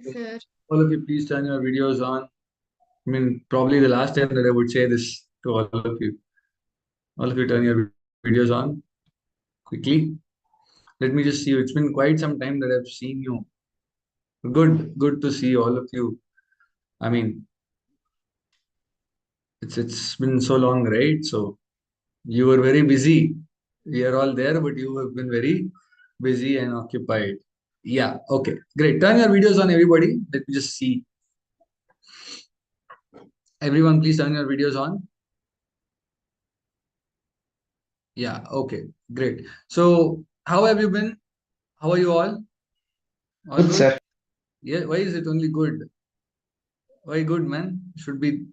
Sir. All of you, please turn your videos on. I mean, probably the last time that I would say this to all of you. All of you, turn your videos on quickly. Let me just see you. It's been quite some time that I've seen you. Good to see all of you. I mean, it's been so long, right? So you were very busy. We are all there, but you have been very busy and occupied. Yeah, okay, great. Turn your videos on, everybody. Let me just see. Everyone, please turn your videos on. Yeah, okay, great. So, how have you been? How are you all? All Good, good? sir. Yeah, why is it only good? Why good, man? You should be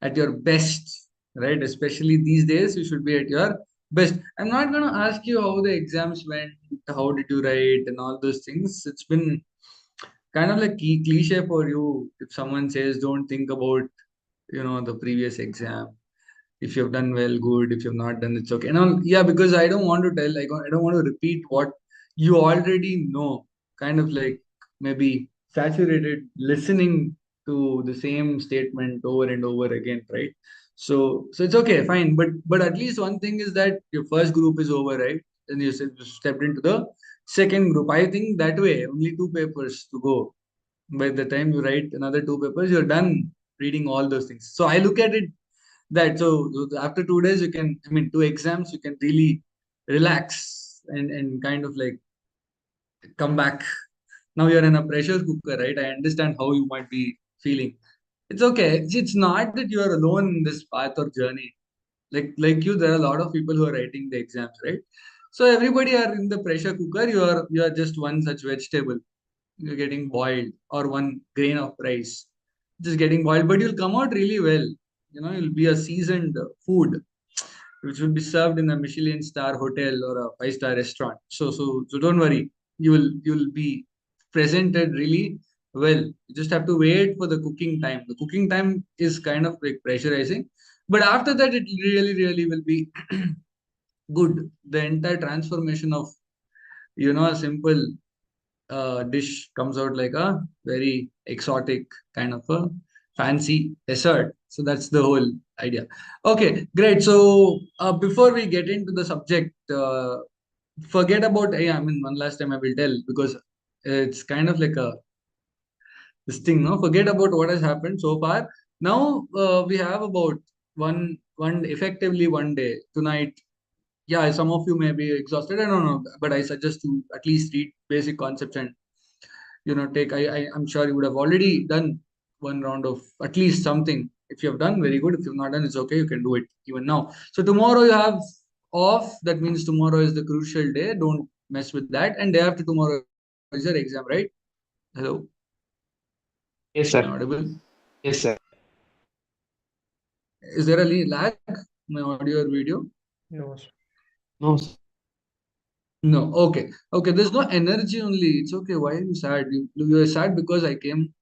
at your best, right? Especially these days, you should be at your best. I'm not going to ask you how the exams went, how did you write, and all those things. It's been kind of like cliche for you if someone says, don't think about, the previous exam. If you've done well, good. If you've not done, it's okay. And all, yeah, because I don't want to tell, I don't want to repeat what you already know. Kind of like maybe saturated listening to the same statement over and over again, right? So it's okay, fine. But at least one thing is that your first group is over, right? And you stepped into the second group. I think that way only two papers to go. By the time you write another two papers, you're done reading all those things. So I look at it that so after 2 days you can, I mean, two exams, you can really relax and kind of like come back. Now you're in a pressure cooker, right? I understand how you might be feeling. It's okay. It's not that you are alone in this path or journey. Like you, there are a lot of people who are writing the exams, right? So everybody are in the pressure cooker. You are just one such vegetable. You're getting boiled, or one grain of rice just getting boiled, but you'll come out really well. You'll be a seasoned food which will be served in a Michelin star hotel or a five-star restaurant. So don't worry. You'll be presented really well. You just have to wait for the cooking time. The cooking time is kind of like pressurizing, but after that it really will be good. The entire transformation of a simple dish comes out like a very exotic kind of a fancy dessert. So that's the whole idea. Okay, great. So before we get into the subject, forget about, yeah, I mean, one last time I will tell because it's kind of like a this thing, no? Forget about what has happened so far. Now we have about effectively 1 day tonight. Yeah, some of you may be exhausted. I don't know, but I suggest to at least read basic concepts and take. I'm sure you would have already done one round of at least something. If you have done, very good. If you've not done, it's okay. You can do it even now. So tomorrow you have off. That means tomorrow is the crucial day. Don't mess with that. And day after tomorrow is your exam, right? Hello, Yes, am I sir. audible? Yes, sir. Is there a lag? My audio or video? No, sir. No, sir. No. Okay. Okay. There's no energy only. It's okay. Why are you sad? You are sad because I came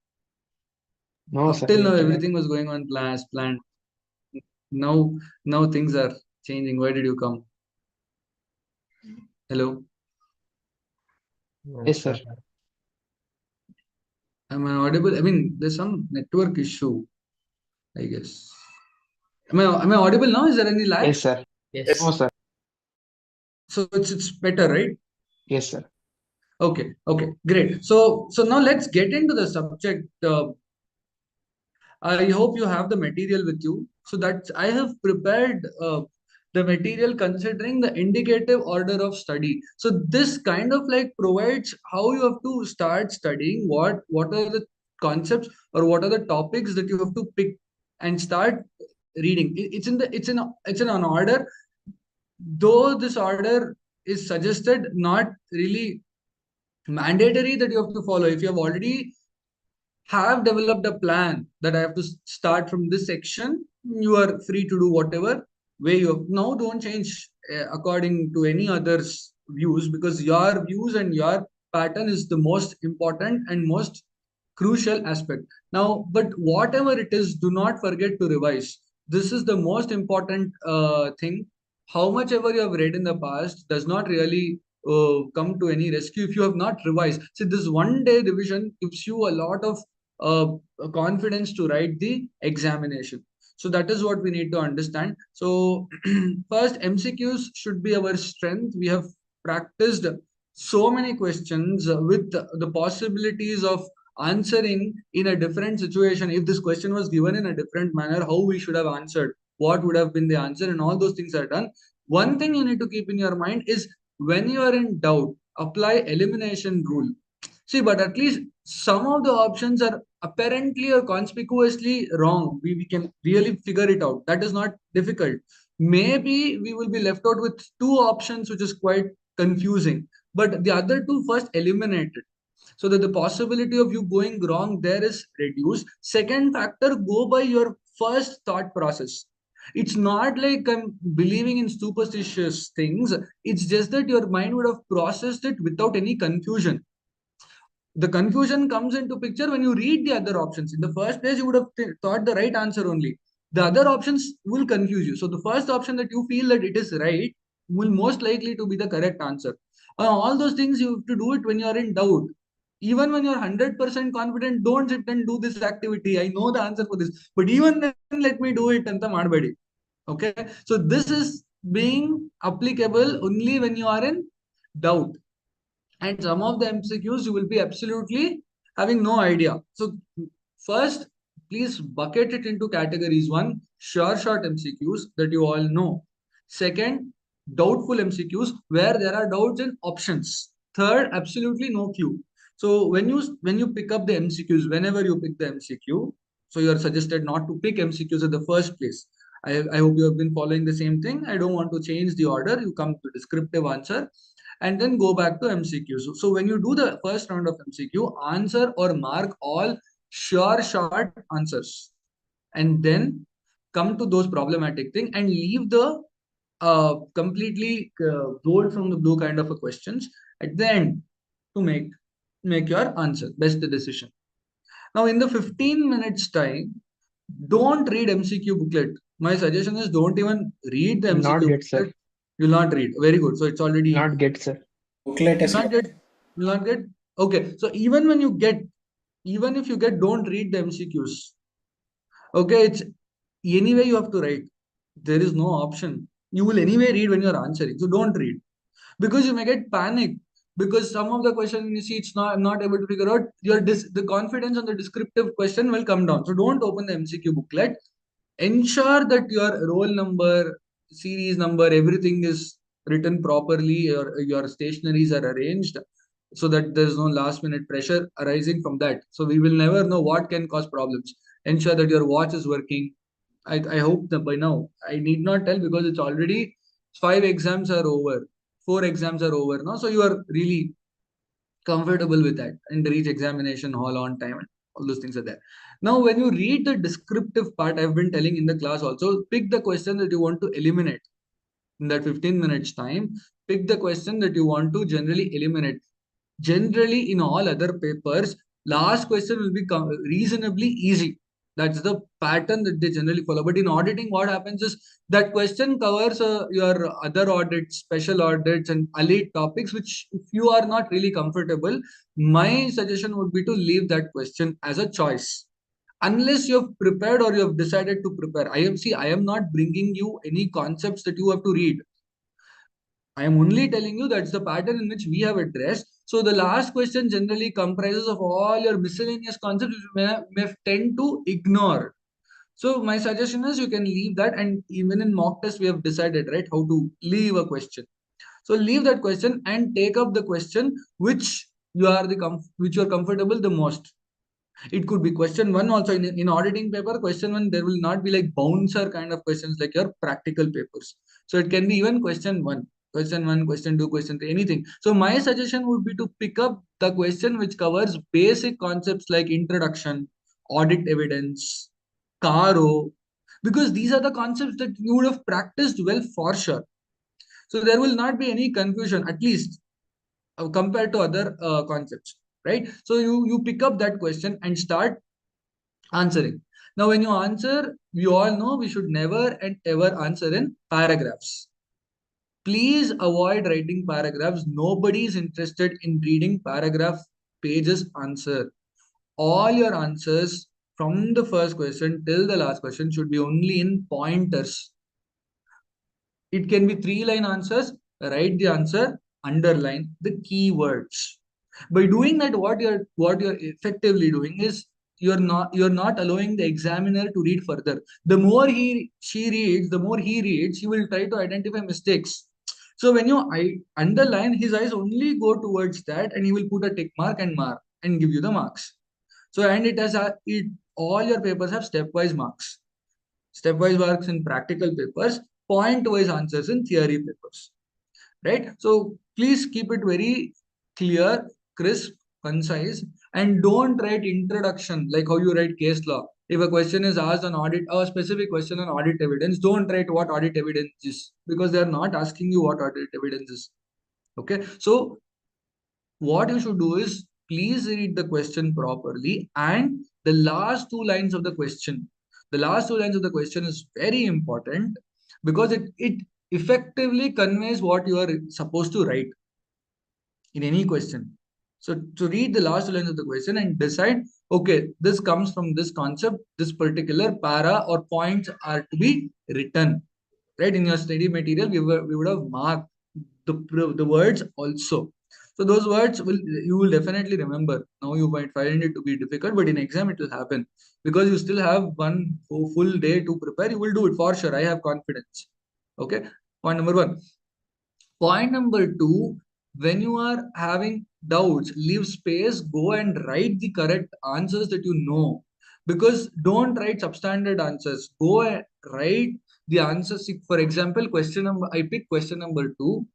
No, up sir. till now. Internet. Everything was going on planned. Now things are changing. Why did you come? Hello. No, Yes, sir. sir. Am I audible? I mean, there's some network issue, I guess. Am I audible now? Is there any lag? Yes, sir. Yes. No, sir. So it's better, right? Yes, sir. Okay, great. So now let's get into the subject. I hope you have the material with you. So that I have prepared the material considering the indicative order of study. So this kind of like provides how you have to start studying, what are the concepts or what are the topics that you have to pick and start reading. It's in an order, though this order is suggested, not really mandatory that you have to follow. If you have already have developed a plan that I have to start from this section, you are free to do whatever way you have. Now, don't change according to any other's views, because your views and your pattern is the most important and most crucial aspect. Now, but whatever it is, do not forget to revise. This is the most important thing. How much ever you have read in the past does not really come to any rescue if you have not revised. See, this one day revision gives you a lot of confidence to write the examination. So that is what we need to understand. So first, MCQs should be our strength. We have practiced so many questions with the possibilities of answering in a different situation. If this question was given in a different manner, how we should have answered, what would have been the answer, and all those things are done. One thing you need to keep in your mind is when you are in doubt, apply elimination rule. See, but at least some of the options are apparently or conspicuously wrong. We can really figure it out. That is not difficult. Maybe we will be left out with two options, which is quite confusing. But the other two first eliminated, so that the possibility of you going wrong there is reduced. Second factor, go by your first thought process. It's not like I'm believing in superstitious things. It's just that your mind would have processed it without any confusion. The confusion comes into picture when you read the other options. In the first place, you would have thought the right answer only. The other options will confuse you. So the first option that you feel that it is right will most likely to be the correct answer. All those things you have to do it when you are in doubt. Even when you're 100% confident, don't sit and do this activity. I know the answer for this, but even then, let me do it. Anta madbadi. Okay. So this is being applicable only when you are in doubt. And some of the MCQs you will be absolutely having no idea. So first, please bucket it into categories. One, sure short MCQs that you all know. Second, doubtful MCQs where there are doubts in options. Third, absolutely no clue. So when you pick up the MCQs, whenever you pick the MCQ, so you are suggested not to pick MCQs at the first place. I hope you have been following the same thing. I don't want to change the order. You come to descriptive answer and then go back to MCQ. So when you do the first round of MCQ, answer or mark all sure short answers, and then come to those problematic thing and leave the completely gold from the blue kind of a questions at the end to make your answer best decision. Now in the 15 minutes time, don't read MCQ booklet. My suggestion is don't even read the Not MCQ get, sir. booklet. You'll not read. Very good. So it's already Not get, sir. Booklet you'll is not get you'll not get okay. So even if you get, don't read the MCQs. Okay, it's anyway you have to write. There is no option. You will anyway read when you're answering. So don't read. Because you may get panic. Because some of the question you see it's not I'm not able to figure out, the confidence on the descriptive question will come down. So don't open the MCQ booklet. Ensure that your roll number, series number, everything is written properly, your stationaries are arranged so that there's no last minute pressure arising from that. So we will never know what can cause problems. Ensure that your watch is working. I hope that by now I need not tell because it's already 5 exams are over, 4 exams are over now. So you are really comfortable with that and reach examination hall on time and all those things are there. Now when you read the descriptive part, I've been telling in the class also, pick the question that you want to eliminate in that 15 minutes time. Pick the question that you want to generally eliminate. Generally in all other papers, last question will be reasonably easy. That's the pattern that they generally follow. But in auditing, what happens is that question covers your other audits, special audits, and elite topics, which if you are not really comfortable, my suggestion would be to leave that question as a choice. Unless you have prepared or you have decided to prepare. I am not bringing you any concepts that you have to read. I am only telling you that's the pattern in which we have addressed. So the last question generally comprises of all your miscellaneous concepts which you may tend to ignore. So my suggestion is you can leave that, and even in mock test we have decided right how to leave a question. So leave that question and take up the question which which you are comfortable the most. It could be question one also in auditing paper. Question one, there will not be like bouncer kind of questions like your practical papers. So it can be even question one, question two, question three, anything. So my suggestion would be to pick up the question which covers basic concepts like introduction, audit evidence, CARO, because these are the concepts that you would have practiced well for sure. So there will not be any confusion, at least compared to other concepts, right? So you pick up that question and start answering. Now when you answer, we all know we should never and ever answer in paragraphs. Please avoid writing paragraphs. Nobody is interested in reading paragraph pages answer. All your answers from the first question till the last question should be only in pointers. It can be 3-line answers. Write the answer, underline the keywords. By doing that, what you're effectively doing is you're not allowing the examiner to read further. The more she reads, the more he reads, he will try to identify mistakes. So when I underline, his eyes only go towards that, and he will put a tick mark and give you the marks. So and it all your papers have stepwise marks. Stepwise marks in practical papers, point-wise answers in theory papers. Right? So please keep it very clear, crisp, concise, and don't write introduction like how you write case law. If a question is asked on audit, or a specific question on audit evidence, don't write what audit evidence is, because they are not asking you what audit evidence is. Okay, so what you should do is please read the question properly, and the last 2 lines of the question. The last 2 lines of the question is very important because it effectively conveys what you are supposed to write in any question. So to read the last 2 lines of the question and decide, okay, this comes from this concept, this particular para or points are to be written. Right, in your study material, we would have marked the words also. So those words you will definitely remember. Now you might find it to be difficult, but in exam it will happen because you still have one full day to prepare. You will do it for sure. I have confidence. Okay. Point number one. Point number two, when you are having doubts, leave space, go and write the correct answers that you know. Because don't write substandard answers. Go and write the answers. For example, I pick question number 2.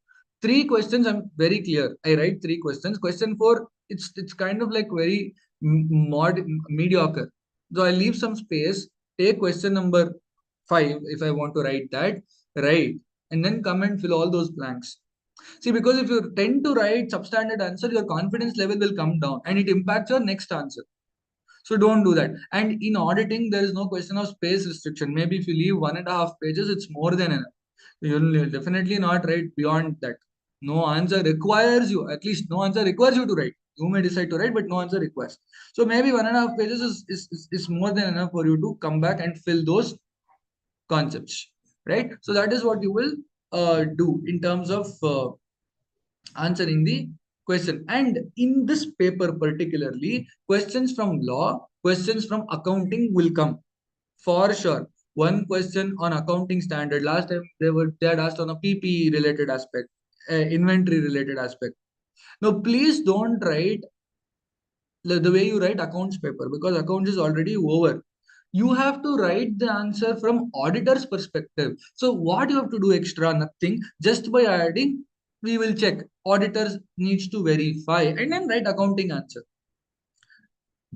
3 questions, I'm very clear. I write 3 questions. Question 4, it's kind of like very mediocre. So I leave some space, take question number 5 if I want to write that, write, and then come and fill all those blanks. See, because if you tend to write substandard answer, your confidence level will come down and it impacts your next answer. So don't do that. And in auditing, there is no question of space restriction. Maybe if you leave 1.5 pages, it's more than enough. You'll definitely not write beyond that. No answer requires you, at least no answer requires you to write. You may decide to write, but no answer requires. So maybe 1.5 pages is more than enough for you to come back and fill those concepts, right? So that is what you will do in terms of answering the question. And in this paper particularly, questions from law, questions from accounting will come for sure. One question on accounting standard. Last time they had asked on a PPE related aspect, inventory related aspect. Now please don't write the way you write accounts paper, because accounts is already over. You have to write the answer from auditor's perspective. So what you have to do extra? Nothing. Just by adding, we will check. Auditors needs to verify and then write accounting answer.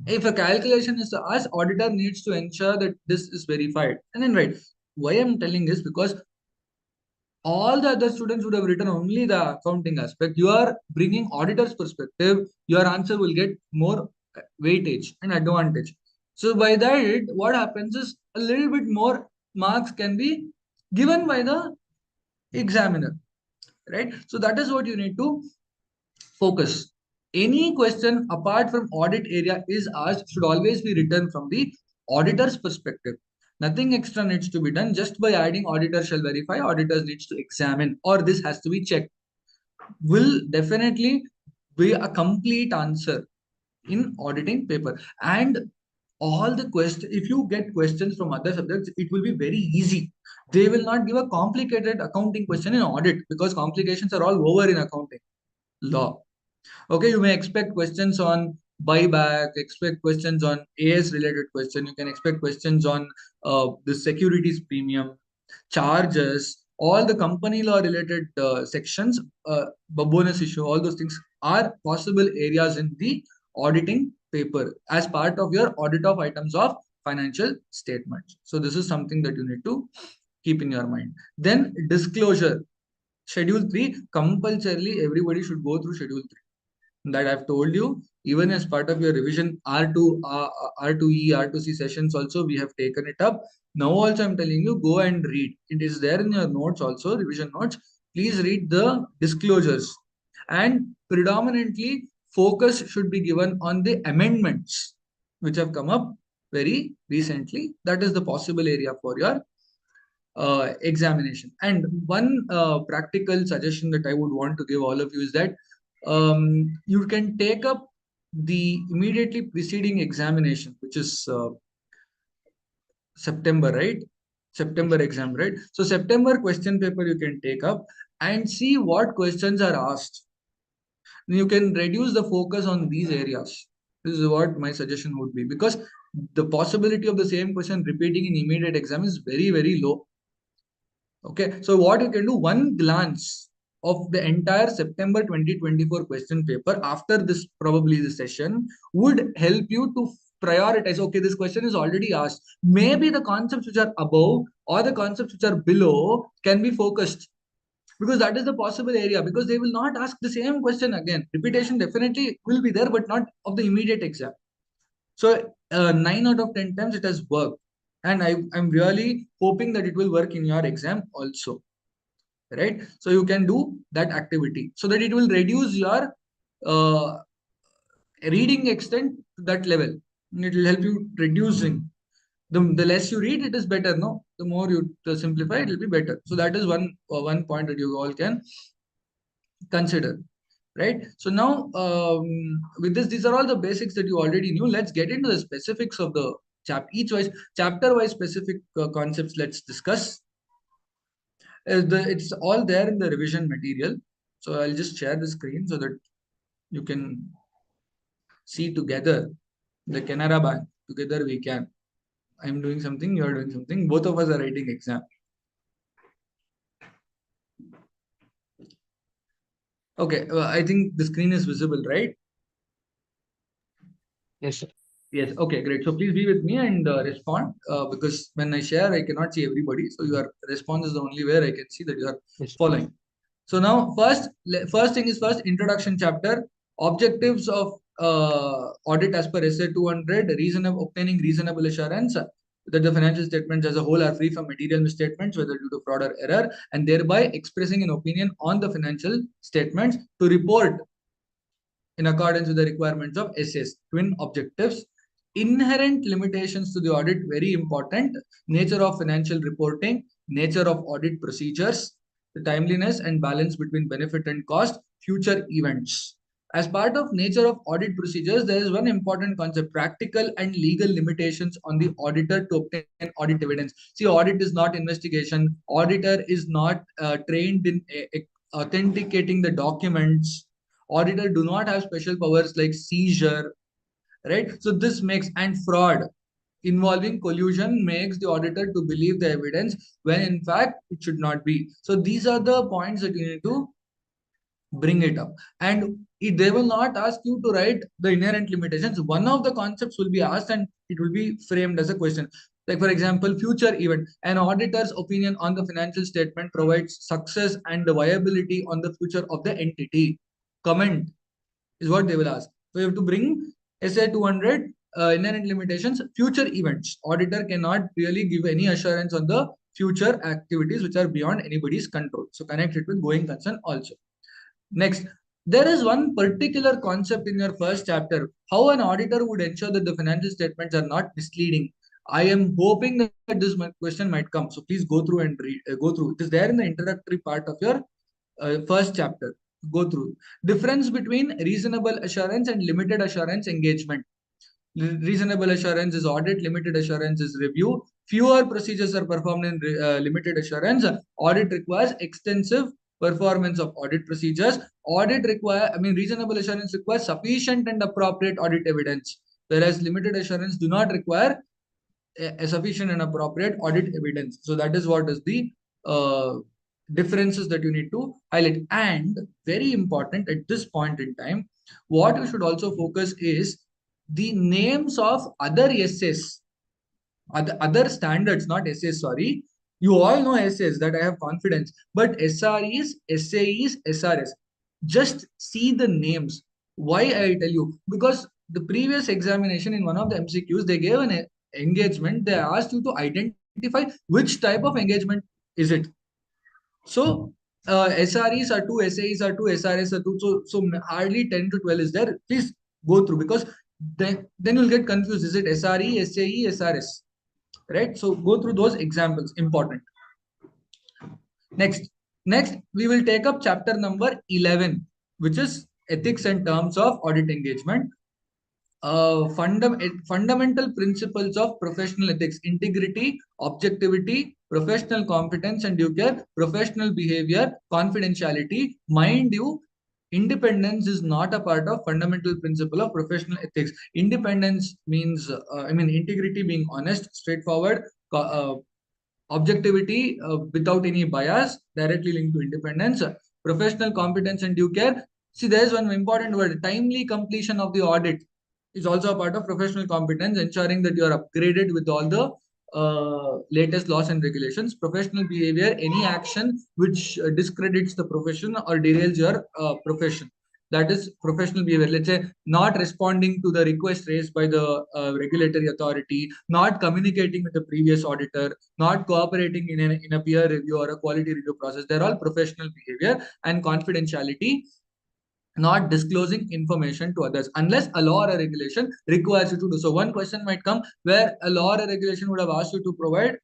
If a calculation is asked, auditor needs to ensure that this is verified and then write. Why I'm telling this, because all the other students would have written only the accounting aspect. You are bringing auditor's perspective, your answer will get more weightage and advantage. So by that, what happens is a little bit more marks can be given by the examiner, right? So that is what you need to focus. Any question apart from audit area is asked should always be written from the auditor's perspective. Nothing extra needs to be done. Just by adding auditor shall verify, auditors needs to examine, or this has to be checked, will definitely be a complete answer in auditing paper. And all the questions, if you get questions from other subjects, it will be very easy. They will not give a complicated accounting question in audit, because complications are all over in accounting law. Okay, you may expect questions on buyback, expect questions on AS related question. You can expect questions on the securities premium, charges, all the company law related sections, bonus issue, all those things are possible areas in the auditing paper as part of your audit of items of financial statements. So this is something that you need to keep in your mind. Then disclosure. Schedule 3, compulsorily everybody should go through Schedule 3. That I've told you, even as part of your revision R2E, R2C sessions also, we have taken it up. Now also I'm telling you, go and read. It is there in your notes also, revision notes. please read the disclosures, and predominantly focus should be given on the amendments which have come up very recently. That is the possible area for your examination. And one practical suggestion that I would want to give all of you is that you can take up the immediately preceding examination, which is September, right? September exam, right? So September question paper you can take up and see what questions are asked. You can reduce the focus on these areas. This is what my suggestion would be, because the possibility of the same question repeating in immediate exam is very, very low. Okay, so what you can do, one glance of the entire September 2024 question paper after this, probably the session, would help you to prioritize. Okay, this question is already asked. Maybe the concepts which are above or the concepts which are below can be focused, because that is the possible area, because they will not ask the same question again. Repetition definitely will be there, but not of the immediate exam. So 9 out of 10 times it has worked. And I'm really hoping that it will work in your exam also. Right? So you can do that activity so that it will reduce your uh, reading extent to that level. It will help you reducing. The less you read, it is better. No, the more you simplify, it will be better. So that is one point that you all can consider. Right? So now with this, these are all the basics that you already knew. Let's get into the specifics of the chapter wise specific concepts. Let's discuss. It's all there in the revision material. So I'll just share the screen so that you can see together the Canara Bank. Together we can. I'm doing something, you are doing something. Both of us are writing exam. Okay, I think the screen is visible, right? Yes, sir. Yes. Okay, great. So please be with me and respond because when I share, I cannot see everybody. So your response is the only way I can see that you are Yes. following. So now first thing is first, introduction chapter, objectives of audit as per SA 200, obtaining reasonable assurance that the financial statements as a whole are free from material misstatements, whether due to fraud or error, and thereby expressing an opinion on the financial statements to report in accordance with the requirements of SS. Twin objectives. Inherent limitations to the audit, very important. Nature of financial reporting, nature of audit procedures, the timeliness and balance between benefit and cost, future events. As part of nature of audit procedures, there is one important concept, practical and legal limitations on the auditor to obtain audit evidence. See, audit is not investigation. Auditor is not trained in authenticating the documents. Auditor do not have special powers like seizure, right? So this makes, and fraud involving collusion makes the auditor to believe the evidence when in fact it should not be. So these are the points that you need to bring it up. And they will not ask you to write the inherent limitations. One of the concepts will be asked and it will be framed as a question. Like for example, future event. An auditor's opinion on the financial statement provides success and the viability on the future of the entity. Comment is what they will ask. So you have to bring SA 200 inherent limitations, future events. Auditor cannot really give any assurance on the future activities which are beyond anybody's control. So connect it with going concern also. Next, there is one particular concept in your first chapter, how an auditor would ensure that the financial statements are not misleading. I am hoping that this question might come. So please go through and go through. It is there in the introductory part of your first chapter. Go through. Difference between reasonable assurance and limited assurance engagement. Reasonable assurance is audit, limited assurance is review. Fewer procedures are performed in limited assurance. Audit requires extensive performance of audit procedures. Reasonable assurance requires sufficient and appropriate audit evidence, whereas limited assurance do not require a sufficient and appropriate audit evidence. So that is what is the differences that you need to highlight. And very important at this point in time, what you should also focus is the names of other SS, other standards, not SS, sorry. You all know SS, that I have confidence, but SREs, SAEs, SRS. Just see the names. Why I tell you? Because the previous examination in one of the MCQs, they gave an engagement. They asked you to identify which type of engagement is it. So SREs are 2, SAEs are 2, SRS are 2. So hardly 10 to 12 is there. Please go through, because then you'll get confused. Is it SRE, SAE, SRS? Right? So go through those examples. Important. Next, we will take up chapter number 11, which is ethics and terms of audit engagement. Fundamental principles of professional ethics: integrity, objectivity, professional competence and due care, professional behavior, confidentiality. Mind you, independence is not a part of fundamental principle of professional ethics. Independence means, integrity, being honest, straightforward, objectivity, without any bias, directly linked to independence, professional competence and due care. See, there is one important word: timely completion of the audit is also a part of professional competence, ensuring that you are upgraded with all the latest laws and regulations. Professional behavior: any action which discredits the profession or derails your profession. That is professional behavior. Let's say not responding to the request raised by the regulatory authority, not communicating with the previous auditor, not cooperating in a peer review or a quality review process. They're all professional behavior. And confidentiality: not disclosing information to others unless a law or a regulation requires you to do so. One question might come where a law or a regulation would have asked you to provide,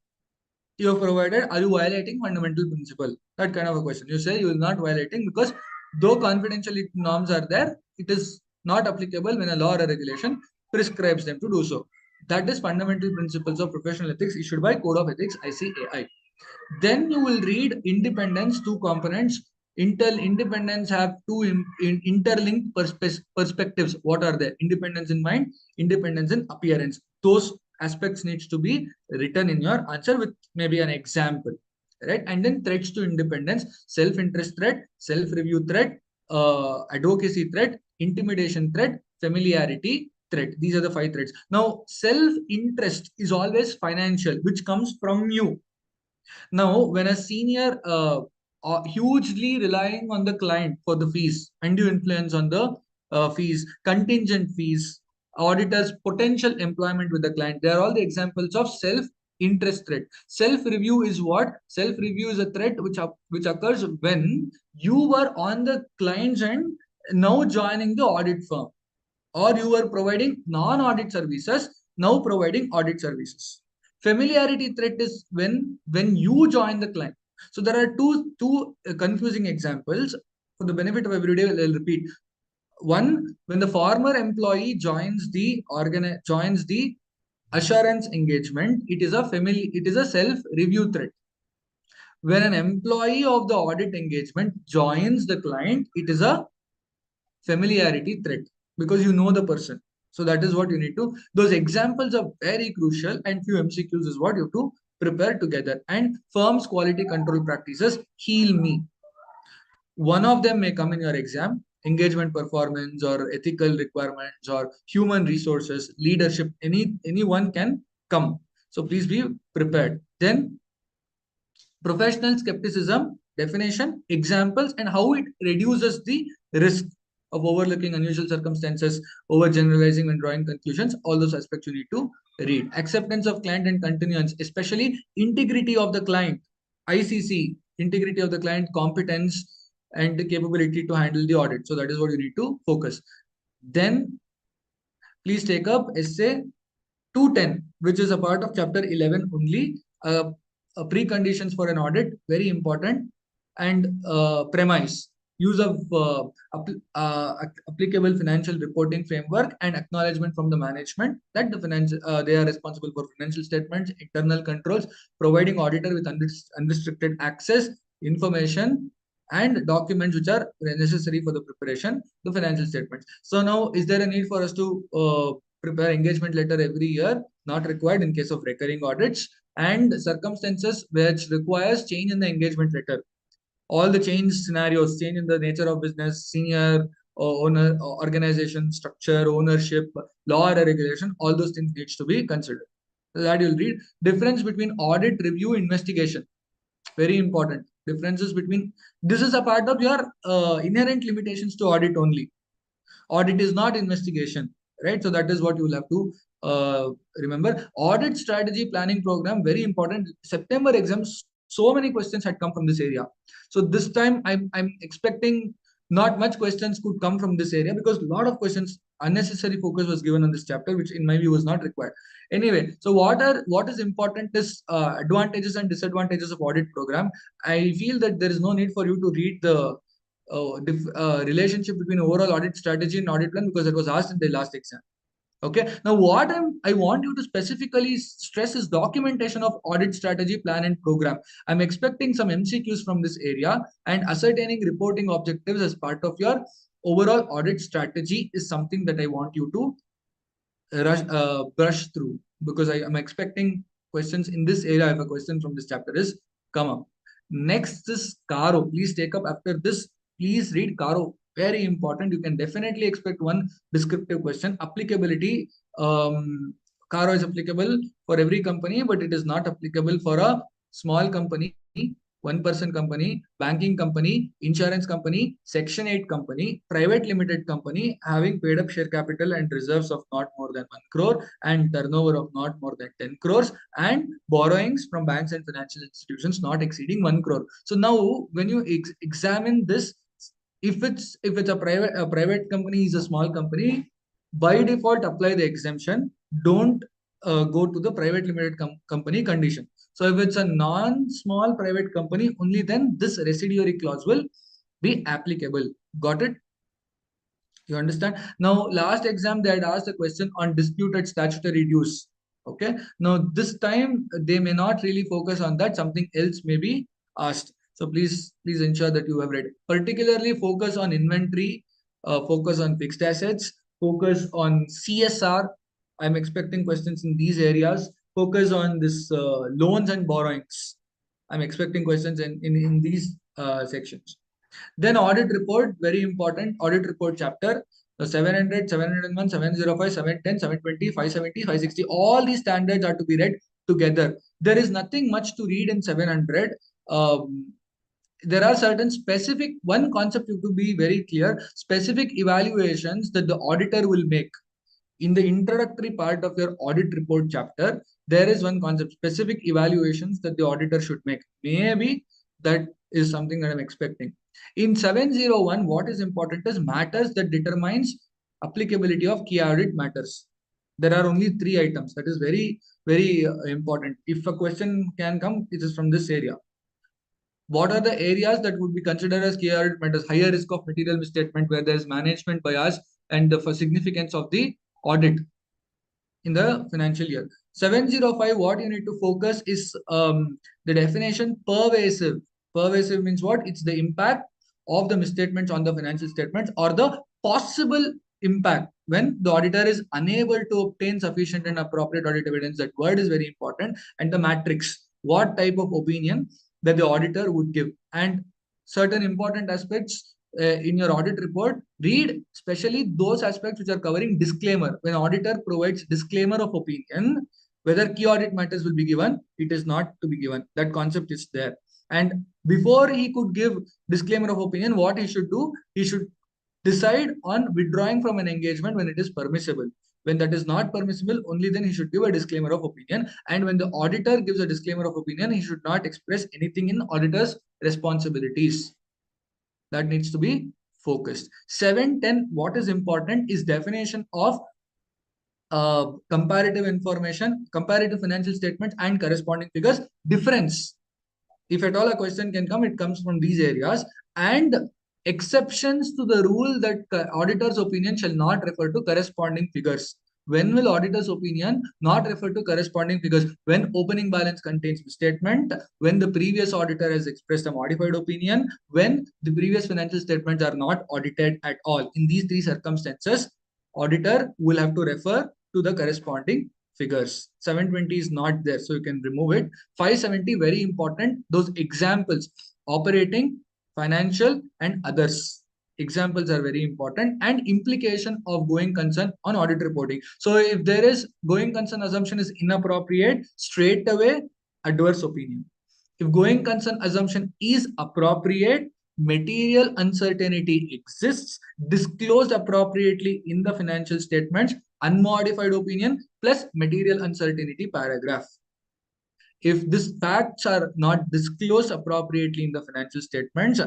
you have provided. Are you violating fundamental principle? That kind of a question. You say you will not violating, because though confidentiality norms are there, it is not applicable when a law or a regulation prescribes them to do so. That is fundamental principles of professional ethics issued by Code of Ethics ICAI. Then you will read independence, two components. Independence have two interlinked perspectives. What are they? Independence in mind, independence in appearance. Those aspects needs to be written in your answer with maybe an example, right? And then threats to independence: self-interest threat, self-review threat, advocacy threat, intimidation threat, familiarity threat. These are the 5 threats. Now, self-interest is always financial, which comes from you. Now, when a senior hugely relying on the client for the fees, undue influence on the fees, contingent fees, auditors' potential employment with the client, they are all the examples of self-interest threat. Self-review is what? Self-review is a threat which occurs when you were on the client's end, now joining the audit firm, or you were providing non-audit services, now providing audit services. Familiarity threat is when you join the client. So there are two confusing examples. For the benefit of everybody, I'll repeat. One, when the former employee joins the assurance engagement, it is a self-review threat. When an employee of the audit engagement joins the client, it is a familiarity threat, because you know the person. So that is what you need to. Those examples are very crucial, and few MCQs is what you have to prepare together. And firms' quality control practices: heal me. One of them may come in your exam: engagement performance, or ethical requirements, or human resources, leadership. Anyone can come. So please be prepared. Then professional skepticism, definition, examples, and how it reduces the risk of overlooking unusual circumstances, overgeneralizing when drawing conclusions. All those aspects you need to read. Acceptance of client and continuance, especially integrity of the client, ICC, integrity of the client, competence and the capability to handle the audit. So that is what you need to focus. Then please take up essay 210, which is a part of chapter 11 only. Preconditions for an audit, very important. And premise: use of applicable financial reporting framework, and acknowledgement from the management that they are responsible for financial statements, internal controls, providing auditor with unrestricted access, information and documents which are necessary for the preparation the financial statements. So now, is there a need for us to prepare engagement letter every year? Not required in case of recurring audits. And circumstances which requires change in the engagement letter. All the change scenarios: change in the nature of business, senior owner, organization structure, ownership, law or regulation, all those things needs to be considered. So that you'll read. Difference between audit, review, investigation. Very important. Differences between, this is a part of your inherent limitations to audit only. Audit is not investigation, right? So that is what you will have to remember. Audit strategy planning program, very important. September exams so many questions had come from this area. So this time I'm expecting not much questions could come from this area, because a lot of questions, unnecessary focus was given on this chapter, which in my view was not required. Anyway, so what is important is advantages and disadvantages of audit program. I feel that there is no need for you to read the relationship between overall audit strategy and audit plan, because it was asked in the last exam. Okay. Now, what I want you to specifically stress is documentation of audit strategy, plan, and program. I'm expecting some MCQs from this area, and ascertaining reporting objectives as part of your overall audit strategy is something that I want you to brush through, because I am expecting questions in this area. If a question from this chapter is come up. Next is Caro. Please take up after this. Please read Caro. Very important. You can definitely expect one descriptive question. Applicability. Caro is applicable for every company, but it is not applicable for a small company, one-person company, banking company, insurance company, Section 8 company, private limited company having paid up share capital and reserves of not more than 1 crore and turnover of not more than 10 crores, and borrowings from banks and financial institutions not exceeding 1 crore. So now when you examine this, if it's a private company is a small company, by default apply the exemption. Don't go to the private limited company condition. So if it's a non-small private company, only then this residuary clause will be applicable. Got it? You understand? Now, last exam, they had asked a question on disputed statutory dues. Okay. Now, this time they may not really focus on that. Something else may be asked. So please ensure that you have read. Particularly focus on inventory, focus on fixed assets, focus on CSR. I'm expecting questions in these areas. Focus on this loans and borrowings. I'm expecting questions in these sections. Then audit report, very important. Audit report chapter. So 700, 701, 705, 710, 720, 570, 560. All these standards are to be read together. There is nothing much to read in 700. There are certain specific, one concept you have to be very clear, specific evaluations that the auditor will make. In the introductory part of your audit report chapter, there is one concept, specific evaluations that the auditor should make. Maybe that is something that I'm expecting. In 701, what is important is matters that determines applicability of key audit matters. There are only 3 items. That is very, very important. If a question can come, it is from this area. What are the areas that would be considered as key audit matters? Higher risk of material misstatement, where there is management bias, and the significance of the audit in the financial year. 705, what you need to focus is the definition pervasive. Pervasive means what? It's the impact of the misstatements on the financial statements, or the possible impact when the auditor is unable to obtain sufficient and appropriate audit evidence. That word is very important. And the matrix, what type of opinion that the auditor would give. And certain important aspects in your audit report, read especially those aspects which are covering disclaimer. When auditor provides disclaimer of opinion, whether key audit matters will be given, it is not to be given. That concept is there. And before he could give disclaimer of opinion, what he should do? He should decide on withdrawing from an engagement when it is permissible. When that is not permissible, only then he should give a disclaimer of opinion. And when the auditor gives a disclaimer of opinion, he should not express anything in auditor's responsibilities. That needs to be focused. 710, what is important is definition of comparative information, comparative financial statements, and corresponding figures. Difference. If at all a question can come, it comes from these areas. And exceptions to the rule that auditor's opinion shall not refer to corresponding figures. When will auditor's opinion not refer to corresponding figures? When opening balance contains misstatement, when the previous auditor has expressed a modified opinion, when the previous financial statements are not audited at all. In these 3 circumstances, auditor will have to refer to the corresponding figures. 720 is not there, so you can remove it. 570, very important. Those examples, operating, financial, and others. Examples are very important. And implication of going concern on audit reporting. So if there is going concern assumption is inappropriate, straight away adverse opinion. If going concern assumption is appropriate, material uncertainty exists, disclosed appropriately in the financial statements, unmodified opinion plus material uncertainty paragraph. if these facts are not disclosed appropriately in the financial statements,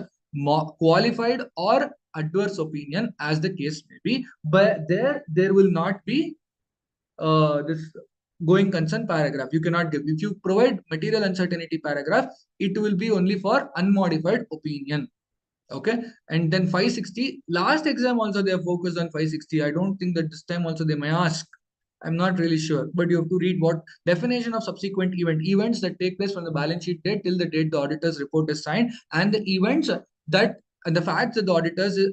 qualified or adverse opinion, as the case may be, but there will not be this going concern paragraph. You cannot give. If you provide material uncertainty paragraph, it will be only for unmodified opinion. Okay, and then 560 last exam also they have focused on 560. I don't think that this time also they may ask. I'm not really sure, but you have to read what definition of subsequent events that take place from the balance sheet date till the date the auditor's report is signed, and the events that and the facts that the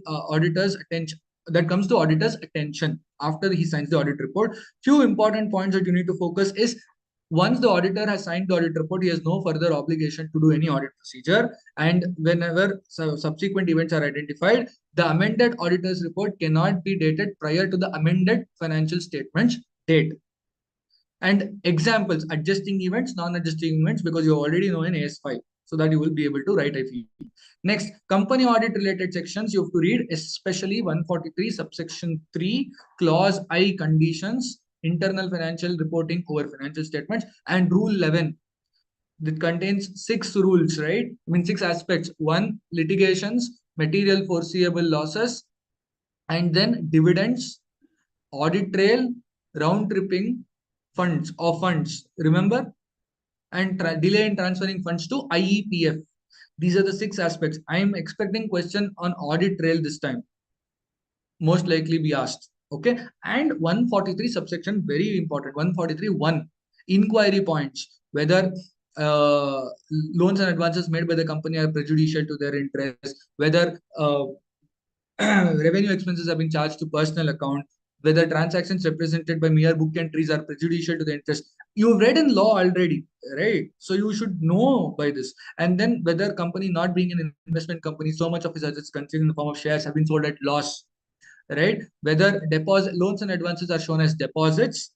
auditor's attention that comes to auditor's attention after he signs the audit report. Few important points that you need to focus is, once the auditor has signed the audit report, he has no further obligation to do any audit procedure. And whenever subsequent events are identified, the amended auditor's report cannot be dated prior to the amended financial statements date. And examples, adjusting events, non-adjusting events, because you already know in AS5, so that you will be able to write, I feel. Next, company audit related sections you have to read, especially 143 subsection 3 clause I conditions, internal financial reporting over financial statements, and rule 11 that contains 6 rules, right? I mean 6 aspects. One, litigations, material foreseeable losses, and then dividends, audit trail, round tripping, funds. Remember? And delay in transferring funds to IEPF. These are the 6 aspects. I am expecting question on audit trail this time. Most likely be asked. Okay. And 143 subsection, very important. 143.1 inquiry points. Whether loans and advances made by the company are prejudicial to their interest. Whether revenue expenses have been charged to personal account. Whether transactions represented by mere book entries are prejudicial to the interest. You've read in law already, right? So you should know by this. And then whether company not being an investment company, so much of its assets contained in the form of shares have been sold at loss, right? Whether deposit loans and advances are shown as deposits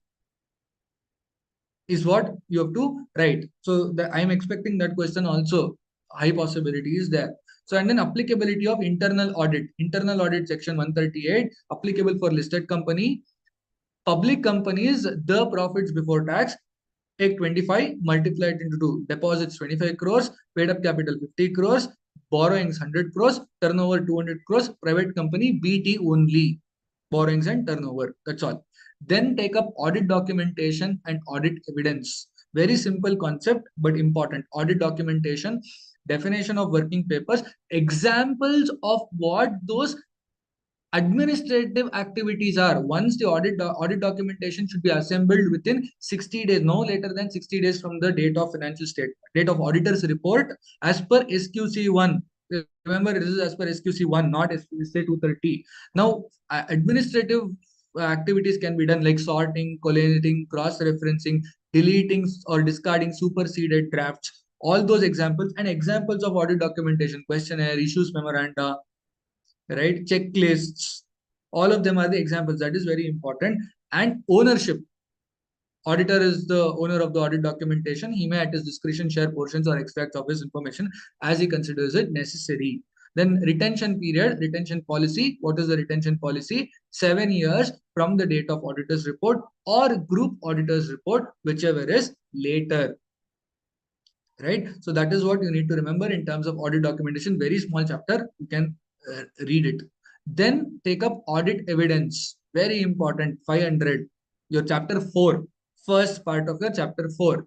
is what you have to write. So I'm expecting that question also. High possibility is there. So, and then applicability of internal audit. Internal audit section 138, applicable for listed company. Public companies, the profits before tax, take 25, multiply it into 2. Deposits 25 crores, paid up capital 50 crores, borrowings 100 crores, turnover 200 crores, private company BT only. Borrowings and turnover. That's all. Then take up audit documentation and audit evidence. Very simple concept, but important. Audit documentation, definition of working papers, examples of what those administrative activities are. Once the audit documentation should be assembled within 60 days, no later than 60 days from the date of financial statement, date of auditor's report, as per SQC1. Remember, this is as per SQC1, not SQC 230. Now, administrative activities can be done like sorting, collating, cross-referencing, deleting or discarding superseded drafts. All those examples and examples of audit documentation, questionnaire, issues memoranda, right? Checklists, all of them are the examples. That is very important. And ownership. Auditor is the owner of the audit documentation. He may at his discretion share portions or extracts of his information as he considers it necessary. Then retention period, retention policy. What is the retention policy? 7 years from the date of auditor's report or group auditor's report, whichever is later. Right? So that is what you need to remember in terms of audit documentation. Very small chapter. You can read it. Then take up audit evidence. Very important. 500. Your chapter 4. First part of your chapter 4.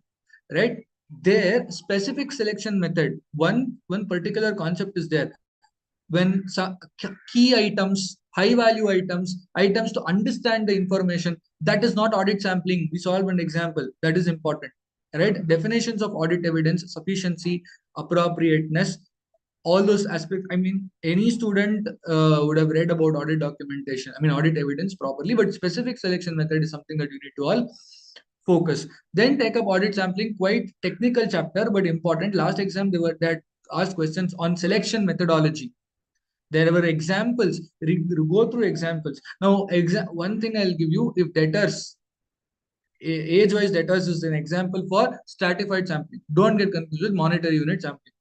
Right? There, specific selection method. One particular concept is there. When key items, high value items to understand the information, that is not audit sampling. We solve an example. That is important. Right? Definitions of audit evidence, sufficiency, appropriateness, all those aspects. I mean, any student would have read about audit documentation, I mean, audit evidence properly, but specific selection method is something that you need to all focus. Then take up audit sampling, quite technical chapter, but important. Last exam, they were that asked questions on selection methodology. There were examples, go through examples. Now, one thing I'll give you, if debtors, age-wise debtors is an example for stratified sampling. Don't get confused with monetary unit sampling.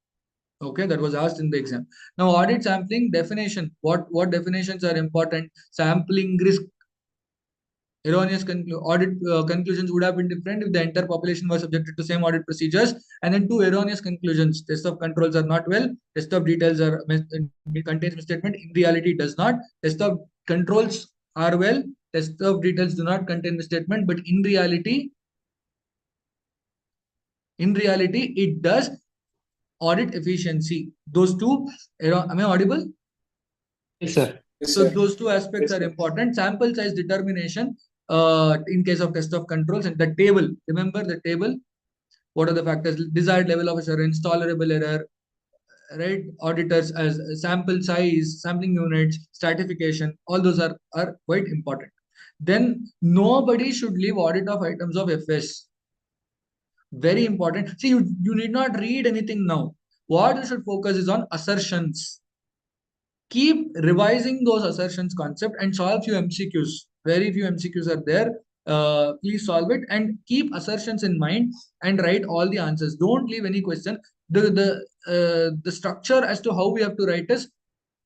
Okay, that was asked in the exam. Now, audit sampling definition. What definitions are important? Sampling risk. Erroneous audit conclusions would have been different if the entire population was subjected to same audit procedures. And then two erroneous conclusions: test of controls are not well, test of details are contains misstatement. In reality, it does not. Test of controls are well, test of details do not contain misstatement, but in reality, it does. Audit efficiency. Those two. Am I audible? Yes, sir. So those two aspects are important. Sample size determination in case of test of controls, and the table. Remember the table. What are the factors? Desired level of assurance, tolerable error, right? Auditors as sample size, sampling units, stratification. All those are quite important. Then nobody should leave audit of items of FS. Very important. See, you need not read anything now. What you should focus is on assertions. Keep revising those assertions concept and solve few MCQs. Very few MCQs are there. Please solve it and keep assertions in mind and write all the answers. Don't leave any question. The structure as to how we have to write is,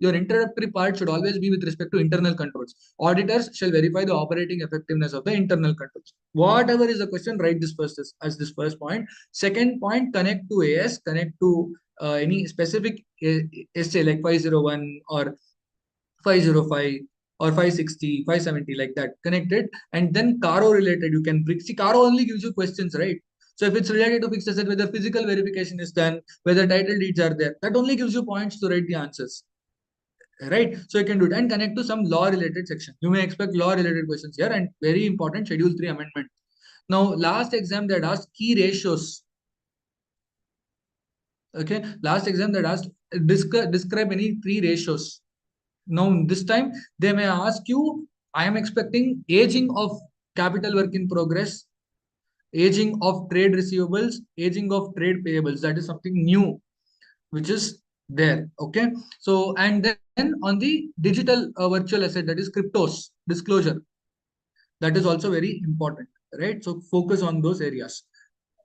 your introductory part should always be with respect to internal controls. Auditors shall verify the operating effectiveness of the internal controls. Whatever is the question, write this first as this first point. Second point, connect to AS, connect to any specific essay like 501 or 505 or 560, 570, like that. Connect it. And then Caro related, you can bring. See, Caro only gives you questions, right? So if it's related to fixed asset, whether physical verification is done, whether title deeds are there, that only gives you points to write the answers. Right? So you can do it and connect to some law related section. You may expect law related questions here, and very important, Schedule 3 amendment. Now, last exam that asked key ratios. Okay, last exam that asked describe any three ratios. Now, this time they may ask you, I am expecting aging of capital work in progress, aging of trade receivables, aging of trade payables. That is something new, which is there. Okay, so and then on the digital virtual asset, that is cryptos disclosure, that is also very important, right? So focus on those areas.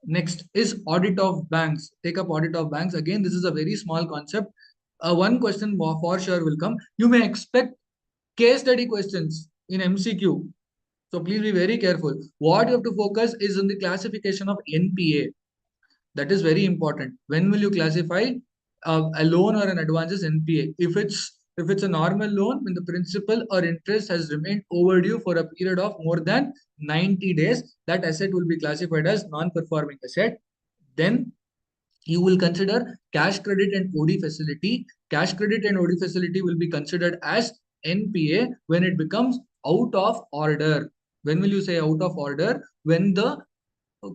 Next is audit of banks. Take up audit of banks. Again, this is a very small concept. One question for sure will come. You may expect case study questions in MCQ. So please be very careful. What you have to focus is on the classification of NPA. That is very important. When will you classify a loan or an advance as NPA? If it's a normal loan, when the principal or interest has remained overdue for a period of more than 90 days, that asset will be classified as non-performing asset. Then you will consider cash credit and OD facility. Cash credit and OD facility will be considered as NPA when it becomes out of order. When will you say out of order? When the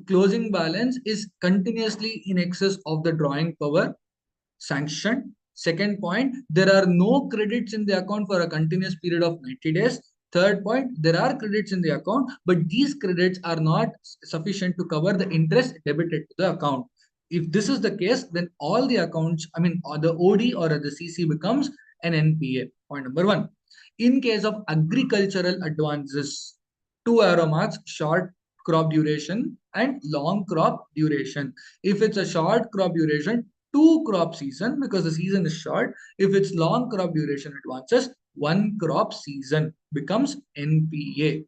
closing balance is continuously in excess of the drawing power sanctioned. Second point, there are no credits in the account for a continuous period of 90 days. Third point, there are credits in the account, but these credits are not sufficient to cover the interest debited to the account. If this is the case, then all the accounts, or the OD or the CC becomes an NPA. Point number one. In case of agricultural advances, two arrow marks, short crop duration and long crop duration. If it's a short crop duration, 2 crop season, because the season is short. If it's long crop duration advances, 1 crop season becomes NPA,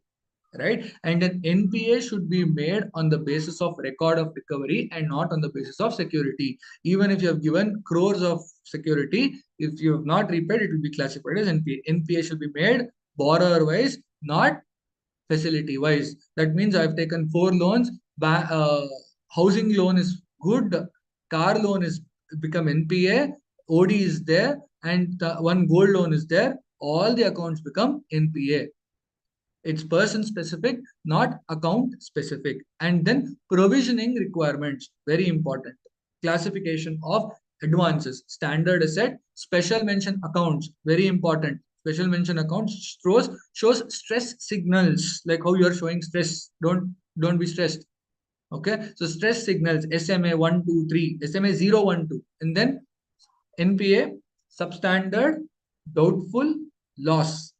right? And an NPA should be made on the basis of record of recovery and not on the basis of security. Even if you have given crores of security, if you have not repaid, it will be classified as NPA. NPA should be made borrower wise, not facility wise. That means I've taken 4 loans. Housing loan is good, car loan is become NPA, OD is there, and one gold loan is there. All the accounts become NPA. It's person specific, not account specific. And then provisioning requirements, very important. Classification of advances, standard asset, special mention accounts, very important. Special mention accounts shows stress signals, like how you are showing stress. Don't be stressed. Okay, so stress signals, SMA 1, 2, 3, SMA 0, 1, 2, and then NPA, substandard, doubtful, loss.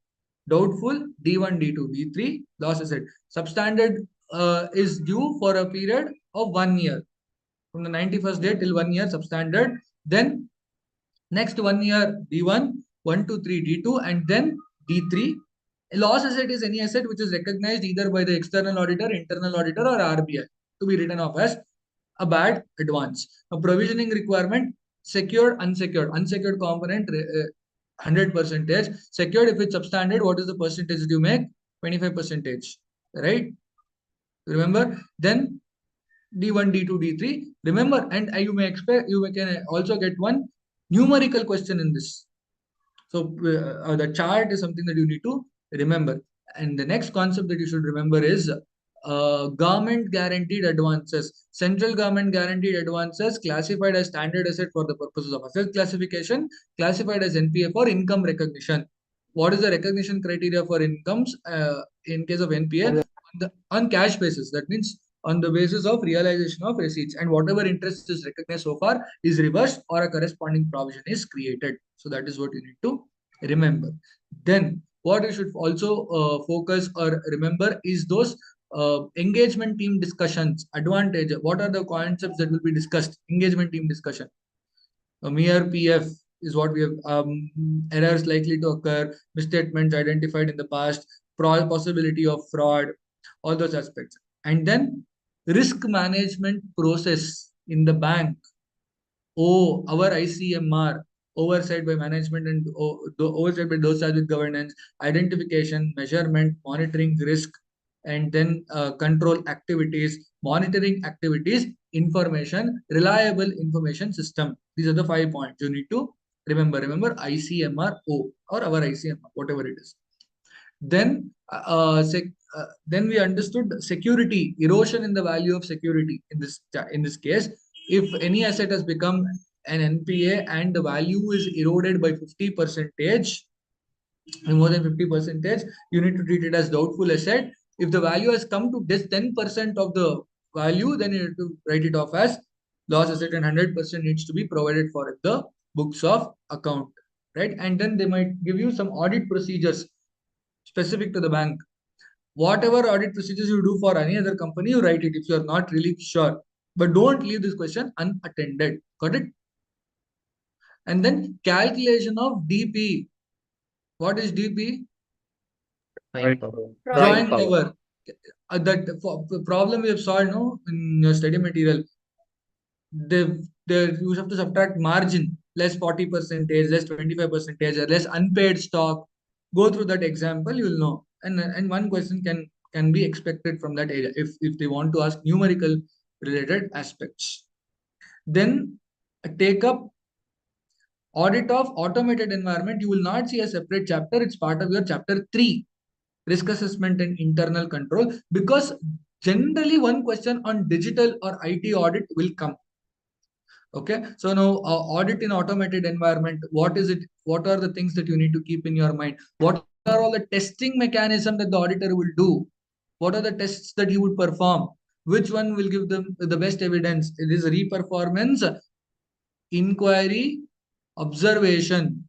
Doubtful, D1, D2, D3, loss asset. Substandard is due for a period of 1 year. From the 91st day till 1 year, substandard. Then next 1 year, D1, 1, 2, 3, D2, and then D3. A loss asset is any asset which is recognized either by the external auditor, internal auditor, or RBI to be written off as a bad advance. A provisioning requirement, secured, unsecured. Unsecured component, 100%. Secured, if it's substandard, what is the percentage that you make? 25%. Right? Remember? Then D1, D2, D3. Remember, and you may expect, you can also get one numerical question in this. So the chart is something that you need to remember. And the next concept that you should remember is government guaranteed advances. Central government guaranteed advances classified as standard asset for the purposes of asset classification, classified as NPA for income recognition. What is the recognition criteria for incomes in case of NPA? On cash basis. That means on the basis of realization of receipts, and whatever interest is recognized so far is reversed or a corresponding provision is created. So that is what you need to remember. Then what you should also focus or remember is those engagement team discussions. Advantage, what are the concepts that will be discussed? Engagement team discussion. Mere PF is what we have. Errors likely to occur, misstatements identified in the past, possibility of fraud, all those aspects. And then risk management process in the bank. Oh, our ICMR, oversight by management and the oversight by those charged with governance, identification, measurement, monitoring risk, and then control activities, monitoring activities, information, reliable information system. These are the 5 points you need to remember. Remember ICMR O or our ICMR, whatever it is. Then, then we understood security, erosion in the value of security in this case. If any asset has become an NPA and the value is eroded by 50%, more than 50%, you need to treat it as doubtful asset. If the value has come to just 10% of the value, then you need to write it off as loss asset, and 100% needs to be provided for in the books of account, right? And then they might give you some audit procedures specific to the bank. Whatever audit procedures you do for any other company, you write it if you are not really sure. But don't leave this question unattended. Got it? And then calculation of DP. What is DP? Drawing power. Drawing power. That problem we have solved no, in your study material. You have to subtract margin, less 40%, less 25%, or less unpaid stock. Go through that example, you will know. And one question can be expected from that area if they want to ask numerical related aspects. Then take up audit of automated environment. You will not see a separate chapter. It's part of your chapter 3, risk assessment and internal control, because generally one question on digital or IT audit will come. Okay, so now audit in automated environment. What is it? What are the things that you need to keep in your mind? What are all the testing mechanism that the auditor will do? What are the tests that he would perform? Which one will give them the best evidence? It is re-performance, inquiry, observation.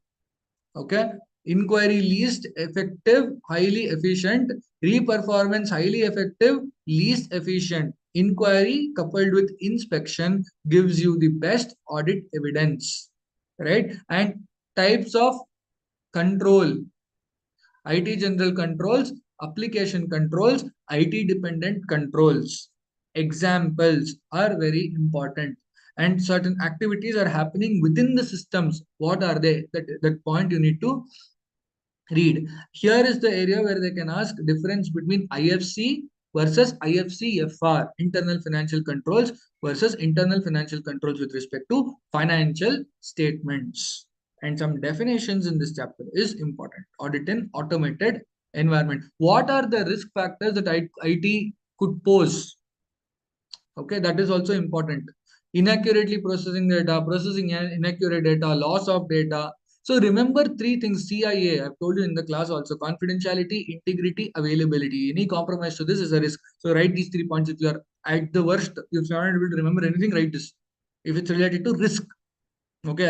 Okay, inquiry least effective, highly efficient. Re-performance highly effective, least efficient. Inquiry coupled with inspection gives you the best audit evidence, right? And types of control: IT general controls, application controls, IT dependent controls. Examples are very important. And certain activities are happening within the systems. What are they? That point you need to read. Here is the area where they can ask difference between IFC versus IFCFR, internal financial controls, versus internal financial controls with respect to financial statements. And some definitions in this chapter is important. Audit in automated environment. What are the risk factors that IT could pose? Okay, that is also important. Inaccurately processing data, processing inaccurate data, loss of data. So remember 3 things: CIA, I've told you in the class also: confidentiality, integrity, availability. Any compromise to this is a risk. So write these 3 points. If you are at the worst, if you are not able to remember anything, write this. If it's related to risk. Okay,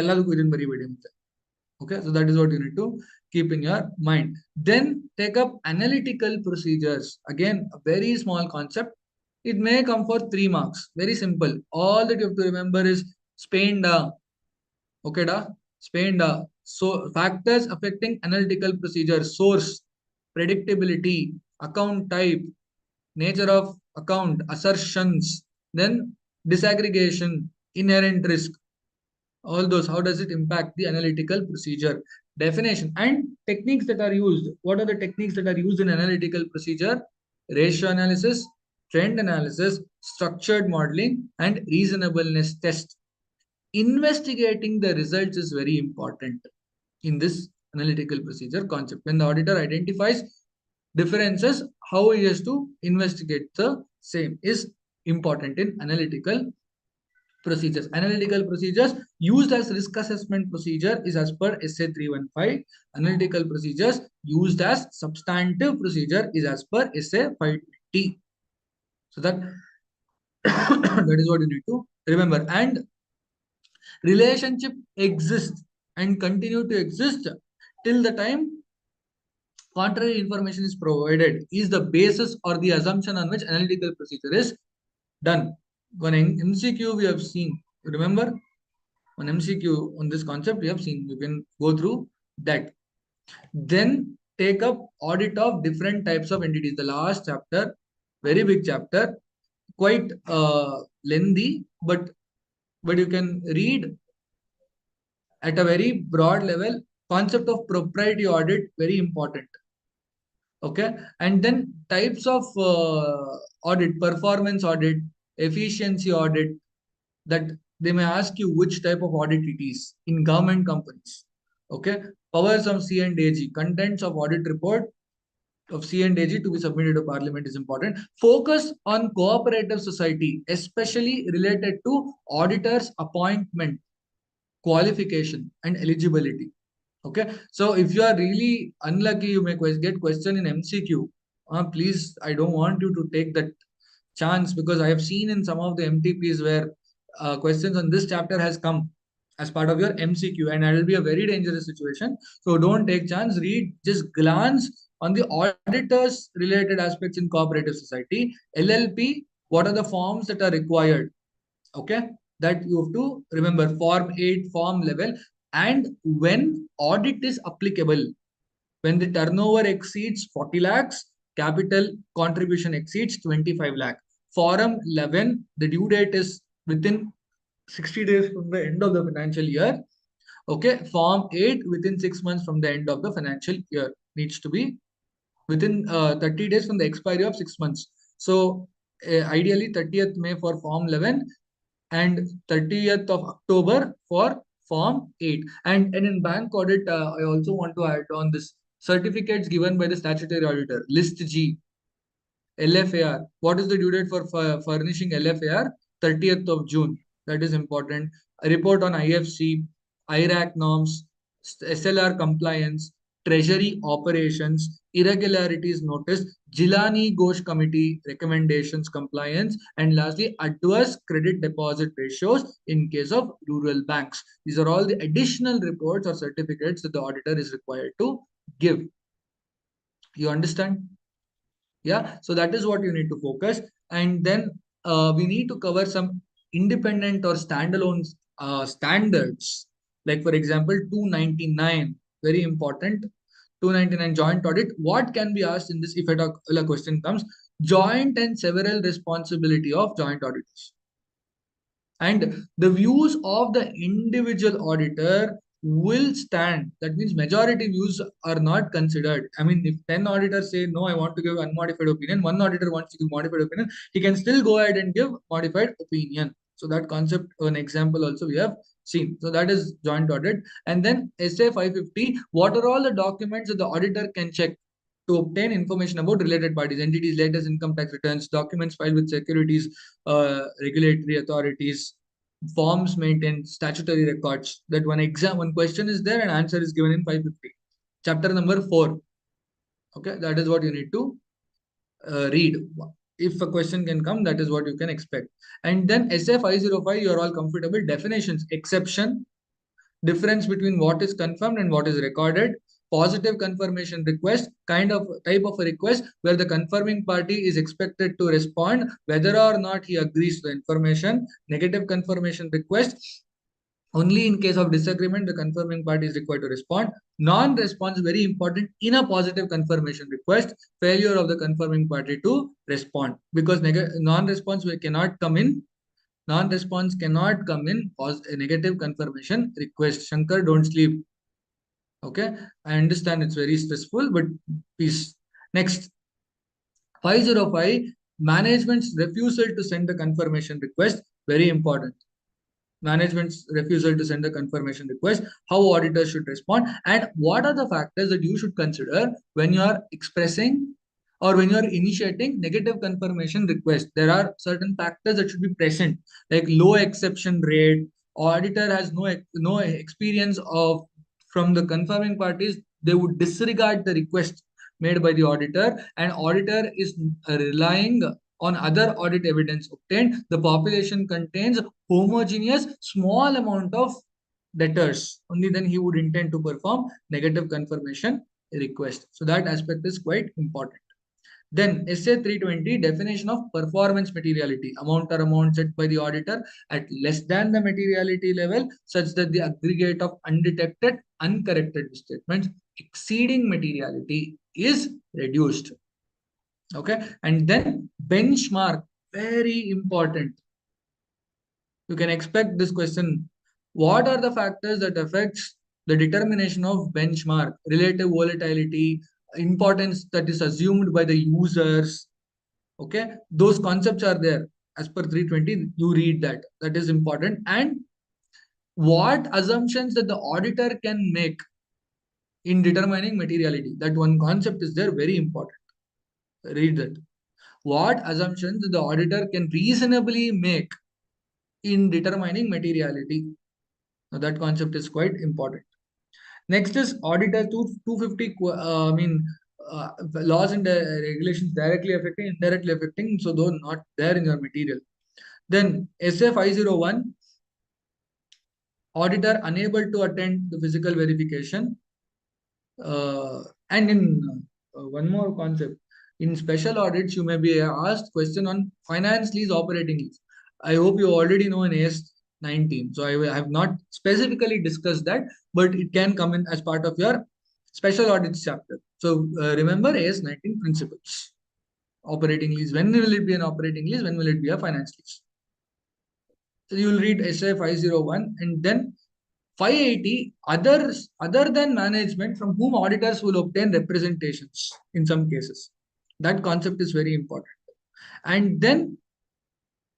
okay, so that is what you need to keep in your mind. Then take up analytical procedures. Again, a very small concept. It may come for 3 marks. Very simple. All that you have to remember is SPAIN-DA. Okay, da? SPAIN-DA. So factors affecting analytical procedures. Source. predictability, account type, nature of account, assertions, then disaggregation, inherent risk, all those. How does it impact the analytical procedure? Definition and techniques that are used. What are the techniques that are used in analytical procedure? Ratio analysis, trend analysis, structured modeling, and reasonableness test. Investigating the results is very important in this analytical procedure concept. When the auditor identifies differences, how he has to investigate the same is important in analytical procedures. Analytical procedures used as risk assessment procedure is as per SA 315. Analytical procedures used as substantive procedure is as per SA 520. So that that is what you need to remember. And relationship exists and continue to exist till the time contrary information is provided is the basis or the assumption on which analytical procedure is done. One MCQ we have seen. Remember, one MCQ on this concept we have seen. You can go through that. Then take up audit of different types of entities. The last chapter, very big chapter, quite lengthy, but you can read at a very broad level. Concept of propriety audit, very important. Okay, and then types of audit: performance audit, efficiency audit, that they may ask you which type of audit it is in government companies. Okay, powers of C and AG, contents of audit report of C and AG to be submitted to Parliament is important. Focus on cooperative society, especially related to auditors' appointment, qualification, and eligibility. Okay, so if you are really unlucky, you may get question in MCQ. Please, I don't want you to take that chance, because I have seen in some of the MTPs where questions on this chapter has come as part of your MCQ, and that will be a very dangerous situation. So don't take chance. Read, just glance on the auditors related aspects in cooperative society. LLP, what are the forms that are required? Okay, that you have to remember. Form 8, form level. And when audit is applicable, when the turnover exceeds 40 lakhs, capital contribution exceeds 25 lakh. Form 11, the due date is within 60 days from the end of the financial year. Okay, Form 8, within 6 months from the end of the financial year, needs to be within 30 days from the expiry of 6 months. So ideally 30th May for Form 11 and 30th of October for Form 8. And in bank audit, I also want to add on this: certificates given by the statutory auditor. List G, LFAR. What is the due date for furnishing LFAR? 30th of June. That is important. A report on IFC, IRAC norms, SLR compliance, treasury operations, irregularities notice, Jilani Ghosh Committee recommendations compliance, and lastly, adverse credit deposit ratios in case of rural banks. These are all the additional reports or certificates that the auditor is required to give. You understand? Yeah, so that is what you need to focus. And then we need to cover some independent or standalone standards, like for example 299, very important. 299 joint audit. What can be asked in this if a question comes? Joint and several responsibility of joint auditors, and the views of the individual auditor will stand. That means majority views are not considered. I mean, if 10 auditors say no, I want to give unmodified opinion, one auditor wants to give modified opinion, he can still go ahead and give modified opinion. So that concept, an example also we have seen. So that is joint audit. And then SA 550, what are all the documents that the auditor can check to obtain information about related parties, entities, latest income tax returns, documents filed with securities regulatory authorities, forms maintained, statutory records. That one question is there and answer is given in 550. Chapter number 4. Okay, that is what you need to read. If a question can come, that is what you can expect. And then SA 505, you are all comfortable. Definitions: exception, difference between what is confirmed and what is recorded, positive confirmation request, type of a request where the confirming party is expected to respond whether or not he agrees to the information, negative confirmation request, Only in case of disagreement, the confirming party is required to respond. Non-response very important in a positive confirmation request. Failure of the confirming party to respond, because non-response cannot come in. Non-response cannot come in a negative confirmation request. Shankar, don't sleep. Okay, I understand it's very stressful, but please. Next, 505, management's refusal to send the confirmation request. Very important. Management's refusal to send a confirmation request, how auditors should respond, and what are the factors that you should consider when you are expressing or when you are initiating negative confirmation request. There are certain factors that should be present, like low exception rate. Auditor has no experience of from the confirming parties. They would disregard the request made by the auditor, and auditor is relying on other audit evidence obtained. The population contains homogeneous small amount of debtors. Only then he would intend to perform negative confirmation request. So that aspect is quite important. Then SA 320, definition of performance materiality. Amount or amount set by the auditor at less than the materiality level, such that the aggregate of undetected, uncorrected misstatements exceeding materiality is reduced. Okay, and then benchmark, very important. You can expect this question. What are the factors that affects the determination of benchmark? Relative volatility, importance that is assumed by the users. Okay, those concepts are there as per 320. You read that. That is important. And what assumptions that the auditor can make in determining materiality. That one concept is there, very important. Read that. What assumptions the auditor can reasonably make in determining materiality. Now, that concept is quite important. Next is auditor 250, laws and regulations directly affecting, indirectly affecting, so though not there in your material. Then SA 501, auditor unable to attend the physical verification. And in one more concept, in special audits, you may be asked question on finance lease, operating lease. I hope you already know in AS 19. So I have not specifically discussed that, but it can come in as part of your special audits chapter. So remember AS 19 principles. Operating lease. When will it be an operating lease? When will it be a finance lease? So you will read SA 501 and then 580, others other than management from whom auditors will obtain representations in some cases. That concept is very important. And then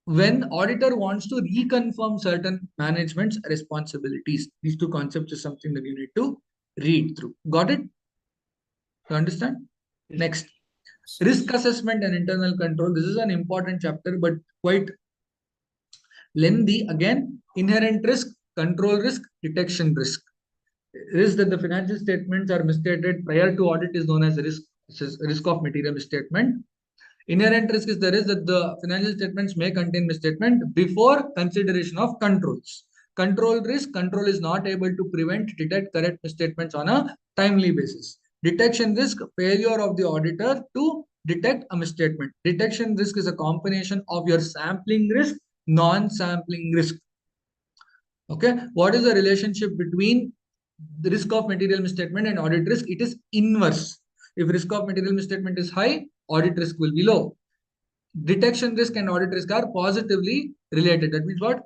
when auditor wants to reconfirm certain management's responsibilities, these two concepts is something that you need to read through. Got it? You understand? Yes. Next, risk assessment and internal control. This is an important chapter, but quite lengthy. Again, inherent risk, control risk, detection risk. Risk that the financial statements are misstated prior to audit is known as risk of material misstatement. Inherent risk is the risk that the financial statements may contain misstatement before consideration of controls. Control risk, control is not able to prevent, detect, correct misstatements on a timely basis. Detection risk, failure of the auditor to detect a misstatement. Detection risk is a combination of your sampling risk, non-sampling risk. Okay, what is the relationship between the risk of material misstatement and audit risk? It is inverse. If risk of material misstatement is high, audit risk will be low. Detection risk and audit risk are positively related. That means what?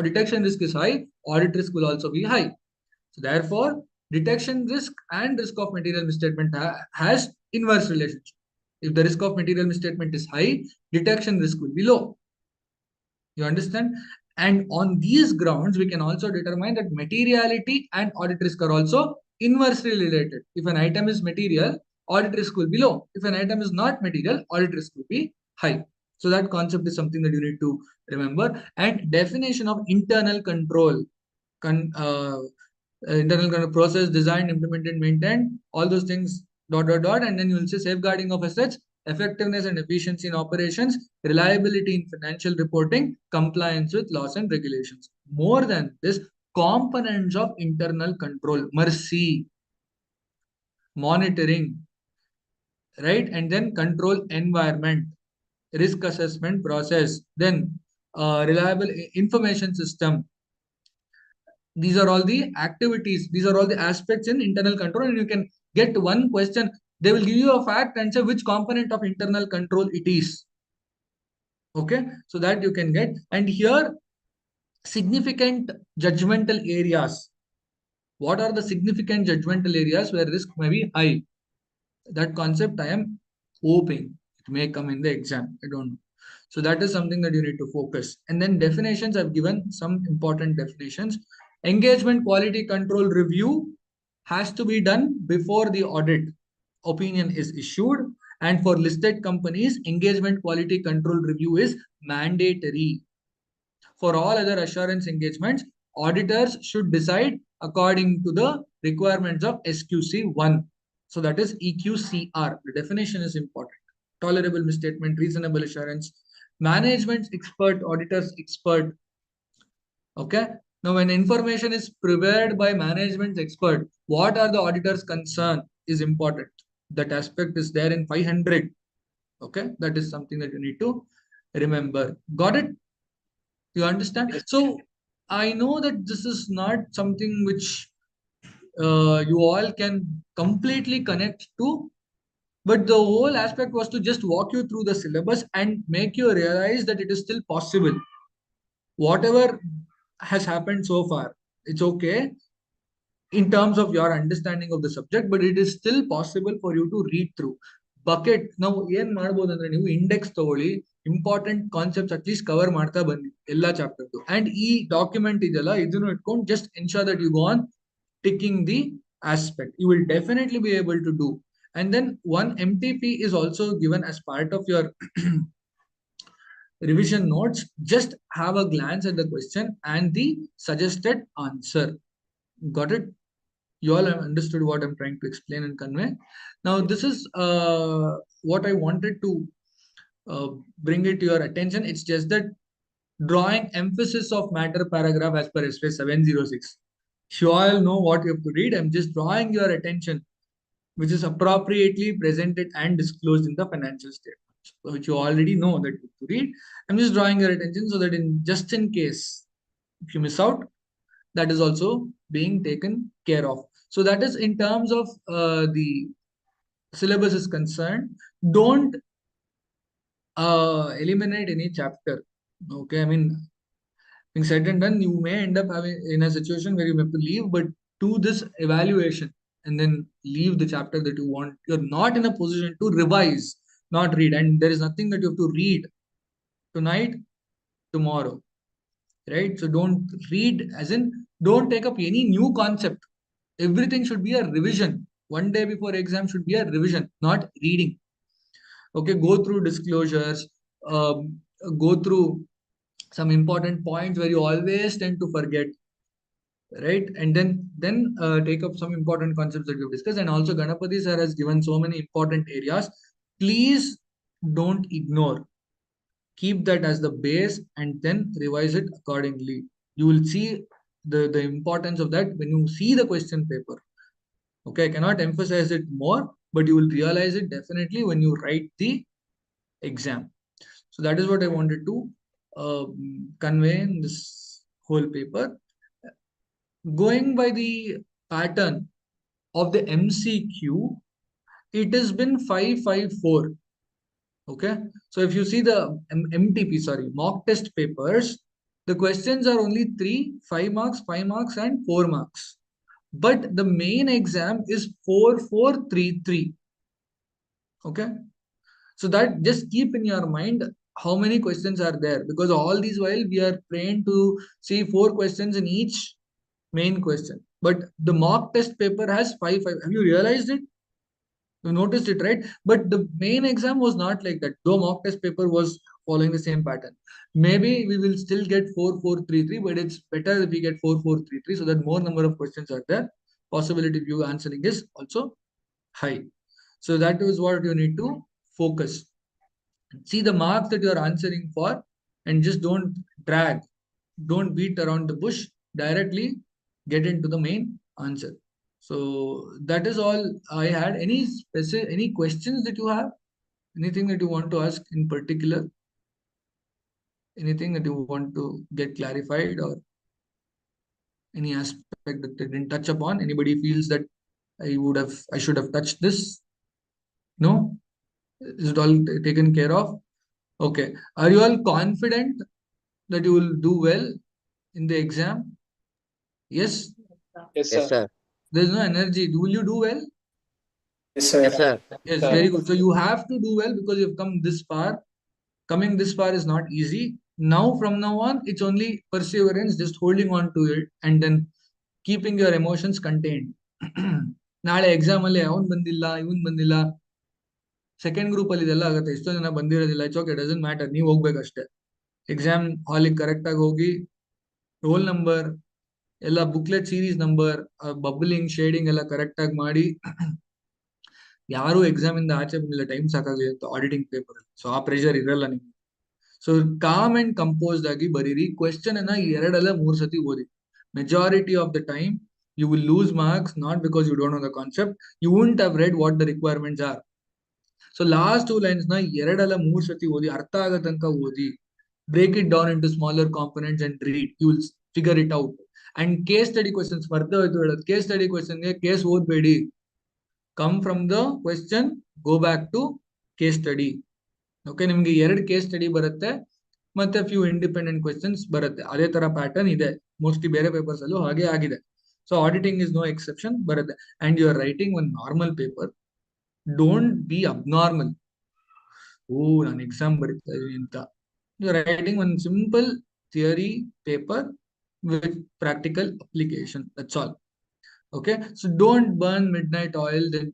Detection risk is high, audit risk will also be high. So therefore, detection risk and risk of material misstatement has inverse relationship. If the risk of material misstatement is high, detection risk will be low. You understand? And on these grounds, we can also determine that materiality and audit risk are also inversely related. If an item is material, audit risk will be low. If an item is not material, audit risk will be high. So that concept is something that you need to remember. And definition of internal control. Internal control process, designed, implemented, maintained, all those things, dot, dot, dot. And then you will say safeguarding of assets, effectiveness and efficiency in operations, reliability in financial reporting, compliance with laws and regulations. More than this, components of internal control, mercy, monitoring, right? And then control environment, risk assessment process, then reliable information system, These are all the activities. These are all the aspects in internal control, and you can get one question. They will give you a fact and say which component of internal control it is. Okay, so that you can get. And here, significant judgmental areas. What are the significant judgmental areas where risk may be high? That concept I am hoping it may come in the exam. I don't know. So that is something that you need to focus. And then definitions, I've given some important definitions. Engagement quality control review has to be done before the audit opinion is issued. And for listed companies, engagement quality control review is mandatory. For all other assurance engagements, auditors should decide according to the requirements of SQC1. So that is EQCR. The definition is important. Tolerable misstatement, reasonable assurance, management expert, auditors expert. Okay. Now, when information is prepared by management expert, what are the auditor's concern is important. That aspect is there in 500. Okay. That is something that you need to remember. Got it? You understand? So I know that this is not something which you all can completely connect to, but the whole aspect was to just walk you through the syllabus and make you realize that it is still possible. Whatever has happened so far, it's okay in terms of your understanding of the subject, but it is still possible for you to read through. Bucket now ಏನ್ ಮಾಡಬಹುದು ಅಂದ್ರೆ ನೀವು index ತಗೊಳ್ಳಿ important concepts at least cover ಮಾಡ್ತಾ ಬನ್ನಿ ಎಲ್ಲಾ ಚಾಪ್ಟರ್ದು and ಈ document ಇದೆಯಲ್ಲ ಇದನ್ನು ಇಟ್ಕೊಂಡು just ensure that you go on ticking the aspect. You will definitely be able to do. And then one MTP is also given as part of your revision notes. Just have a glance at the question and the suggested answer. Got it? You all have understood what I'm trying to explain and convey. Now, this is what I wanted to bring it to your attention. It's just that drawing emphasis of matter paragraph as per SPA 706. You all know what you have to read. I'm just drawing your attention, which is appropriately presented and disclosed in the financial statements, which you already know that you have to read. I'm just drawing your attention so that just in case if you miss out, that is also being taken care of. So that is in terms of the syllabus is concerned. Don't eliminate any chapter. Okay, I mean, being said and done, you may end up having in a situation where you have to leave, but do this evaluation and then leave the chapter that you want. You're not in a position to revise, not read, and there is nothing that you have to read tonight, tomorrow, right? So don't read, as in don't take up any new concept. Everything should be a revision. One day before exam should be a revision, not reading. Okay, go through disclosures, go through some important points where you always tend to forget, right? And then take up some important concepts that we've discussed. And also Ganapati sir has given so many important areas. Please don't ignore. Keep that as the base and then revise it accordingly. You will see the importance of that when you see the question paper. Okay, I cannot emphasize it more, but you will realize it definitely when you write the exam. So that is what I wanted to convey in this whole paper. Going by the pattern of the MCQ, it has been 554. Okay, so if you see the MTP, sorry, mock test papers, the questions are only 3, 5 marks, 5 marks, and 4 marks. But the main exam is 4433. Okay, so that just keep in your mind how many questions are there, because all these while we are trained to see 4 questions in each main question. But the mock test paper has 5. Have you realized it? You noticed it, right? But the main exam was not like that, though mock test paper was following the same pattern. Maybe we will still get 4433, but it's better if we get 4433 so that more number of questions are there. Possibility of you answering is also high. So that is what you need to focus. See the marks that you are answering for and just don't drag. Don't beat around the bush. Directly get into the main answer. So that is all I had. Any questions that you have? Anything that you want to ask in particular? Anything that you want to get clarified or Any aspect that I didn't touch upon? Anybody feels that I should have touched this? No? Is it all taken care of? Okay. Are you all confident that you will do well in the exam? Yes? Yes, Yes, sir. sir. There's no energy. Will you do well? Yes, Yes, sir. sir. Yes, Sir. very good. So you have to do well because you've come this far. Coming this far is not easy. Now, from now on, it's only perseverance, just holding on to it and then keeping your emotions contained. ನಾಳೆ exam ಅಲ್ಲಿ ಅವನ್ ಬಂದಿಲ್ಲ ಇವನ್ ಬಂದಿಲ್ಲ second group ಅಲ್ಲಿ ಇದೆಲ್ಲ ಆಗುತ್ತೆ ಎಷ್ಟೋ ಜನ ಬಂದಿರೋದಿಲ್ಲ ಇಟ್ಸ್ ಓಕೆ ಡಸಂಟ್ ಮ್ಯಾಟರ್ ನೀವು ಹೋಗ್ಬೇಕಷ್ಟೇ ಎಕ್ಸಾಮ್ ಹಾಲಿಗೆ ಕರೆಕ್ಟ್ ಆಗಿ ಹೋಗಿ ರೋಲ್ ನಂಬರ್ ಎಲ್ಲ booklet series number bubbling shading ಎಲ್ಲ ಕರೆಕ್ಟ್ ಆಗಿ ಮಾಡಿ ಯಾರು ಎಕ್ಸಾಮ್ ಇಂದ ಆಚೆ ಬಂದಿಲ್ಲ ಟೈಮ್ ಸಾಕಾಗಲಿ ಅಂತ ಆಡಿಟಿಂಗ್ ಪೇಪರ್ ಸೊ ಆ ಪ್ರೆಷರ್ ಇರಲ್ಲ ನಿಮ್ಗೆ ಸೊ ಕಾಮ್ ಅಂಡ್ ಕಂಪೋಸ್ಡ್ ಆಗಿ ಬರೀರಿ ಕ್ವೆಶ್ಚನ್ ಅನ್ನ 2 ಅಲ್ಲ 3 ಸತಿ ಓದಿ majority of the time you will lose marks not because you don't know the concept, you wouldn't have read what the requirements are. So last 2 lines na 2 ಅಲ್ಲ 3 ಸತಿ ಓದಿ ಅರ್ಥ ಆಗೋ ತನಕ ಓದಿ, break it down into smaller components and read, you will figure it out. And case study questions ಮರ್ತೆ ಹೋಯ್ತು ಹೇಳೋದು, case study question ಗೆ ಕೇಸ್ ಓದ್ಬೇಡಿ, come from the question, go back to case study. Okay, ನಿಮ್ಗೆ 2 case study ಬರುತ್ತೆ ಮತ್ತೆ few independent questions ಬರುತ್ತೆ, ಅದೇ ತರ ಪ್ಯಾಟರ್ನ್ ಇದೆ ಮೋಸ್ಟ್ಲಿ ಬೇರೆ ಪೇಪರ್ಸ್ ಅಲ್ಲೂ ಹಾಗೆ ಆಗಿದೆ. So auditing is no exception ಬರುತ್ತೆ. And you are writing one normal paper, don't be abnormal. ಓ ನಾನು ಎಕ್ಸಾಮ್ ಬರೀತಾ ಇದೀನಿ ಅಂತ. You are writing one simple theory paper with practical application, that's all. Okay, so don't burn midnight oil. Then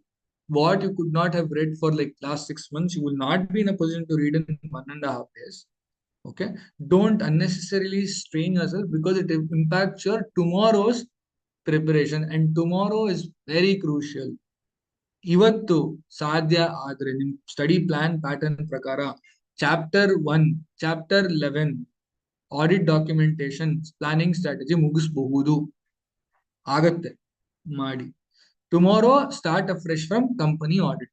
what you could not have read for like last 6 months, you will not be in a position to read in 1.5 days. Okay, don't unnecessarily strain yourself because it impacts your tomorrow's preparation, and tomorrow is very crucial. ಇವತ್ತು ಸಾಧ್ಯ ಆದ್ರೆ ನಿಮ್ study plan pattern ಪ್ರಕಾರ chapter 1, chapter 11 audit documentation planning strategy ಮುಗಿಸಬಹುದು, ಆಗತ್ತೆ ಮಾಡಿ. Tomorrow start afresh from company audit.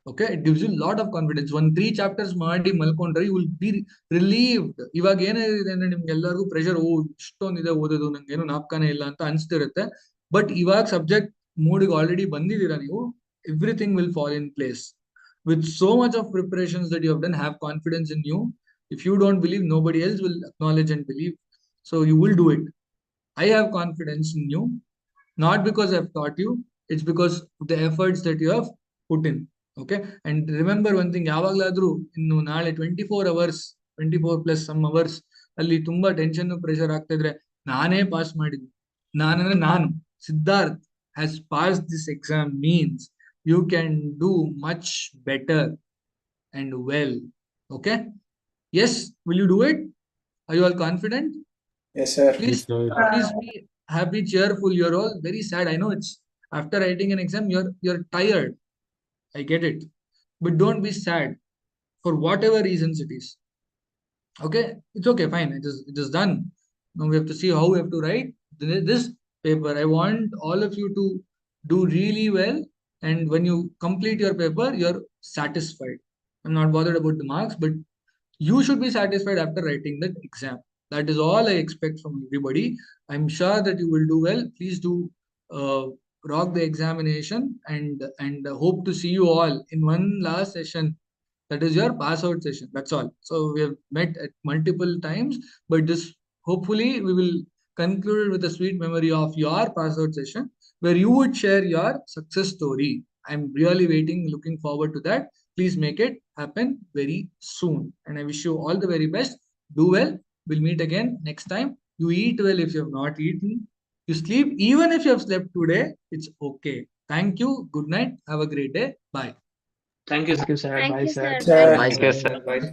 Okay, it gives you a lot of confidence. 1-3 chapters ಮಾಡಿ ಮಲ್ಕೊಂಡ್ರೆ you will be relieved. ಇವಾಗ ಏನಿದೆ ಅಂದ್ರೆ ನಿಮ್ಗೆ ಎಲ್ಲರಿಗೂ ಪ್ರೆಷರ್, ಓ ಇಷ್ಟೊಂದಿದೆ ಓದೋದು ನಂಗೇನು ನಾಪ್ಕಾನೆ ಇಲ್ಲ ಅಂತ ಅನ್ಸ್ತಿರುತ್ತೆ. ಬಟ್ ಇವಾಗ ಸಬ್ಜೆಕ್ಟ್ ಮೂಡಿಗೆ ಆಲ್ರೆಡಿ ಬಂದಿದ್ದೀರಾ ನೀವು, everything will fall in place. With so much of preparations that you have done, have confidence in you. If you don't believe, nobody else will acknowledge and believe. So you will do it. I have confidence in you. Not because I've taught you, it's because of the efforts that you have put in. Okay, and remember one thing, ಯಾವಾಗಲಾದ್ರೂ ಇನ್ನು ನಾಳೆ 24 hours 24 plus some hours ಅಲ್ಲಿ ತುಂಬಾ tension pressure ಆಗ್ತಾ ಇದ್ರೆ ನಾನೇ pass ಮಾಡಿದ್ವಿ, ನಾನಂದ್ರೆ ನಾನು Siddharth has pass this exam means you can do much better and well. Okay, yes, will you do it? Are you all confident? Yes, sir. Please be happy, cheerful. You're all very sad. I know it's after writing an exam, you're tired. I get it. But don't be sad for whatever reasons it is. Okay? It's okay, fine. It is done. Now we have to see how we have to write this paper. I want all of you to do really well. And when you complete your paper, you're satisfied. I'm not bothered about the marks, but you should be satisfied after writing the exam. That is all I expect from everybody. I'm sure that you will do well. Please do rock the examination, and hope to see you all in one last session. That is your pass out session. That's all. So we have met at multiple times, but this hopefully we will conclude with a sweet memory of your pass out session where you would share your success story. I'm really waiting, looking forward to that. Please make it happen very soon. And I wish you all the very best. Do well. We'll meet again next time. You eat well if you have not eaten. You sleep even if you have slept today. It's okay. Thank you. Good night. Have a great day. Bye. Thank you, Thank you, sir. Thank Bye, you, sir. sir. sir. Bye. Bye, sir. Bye, sir.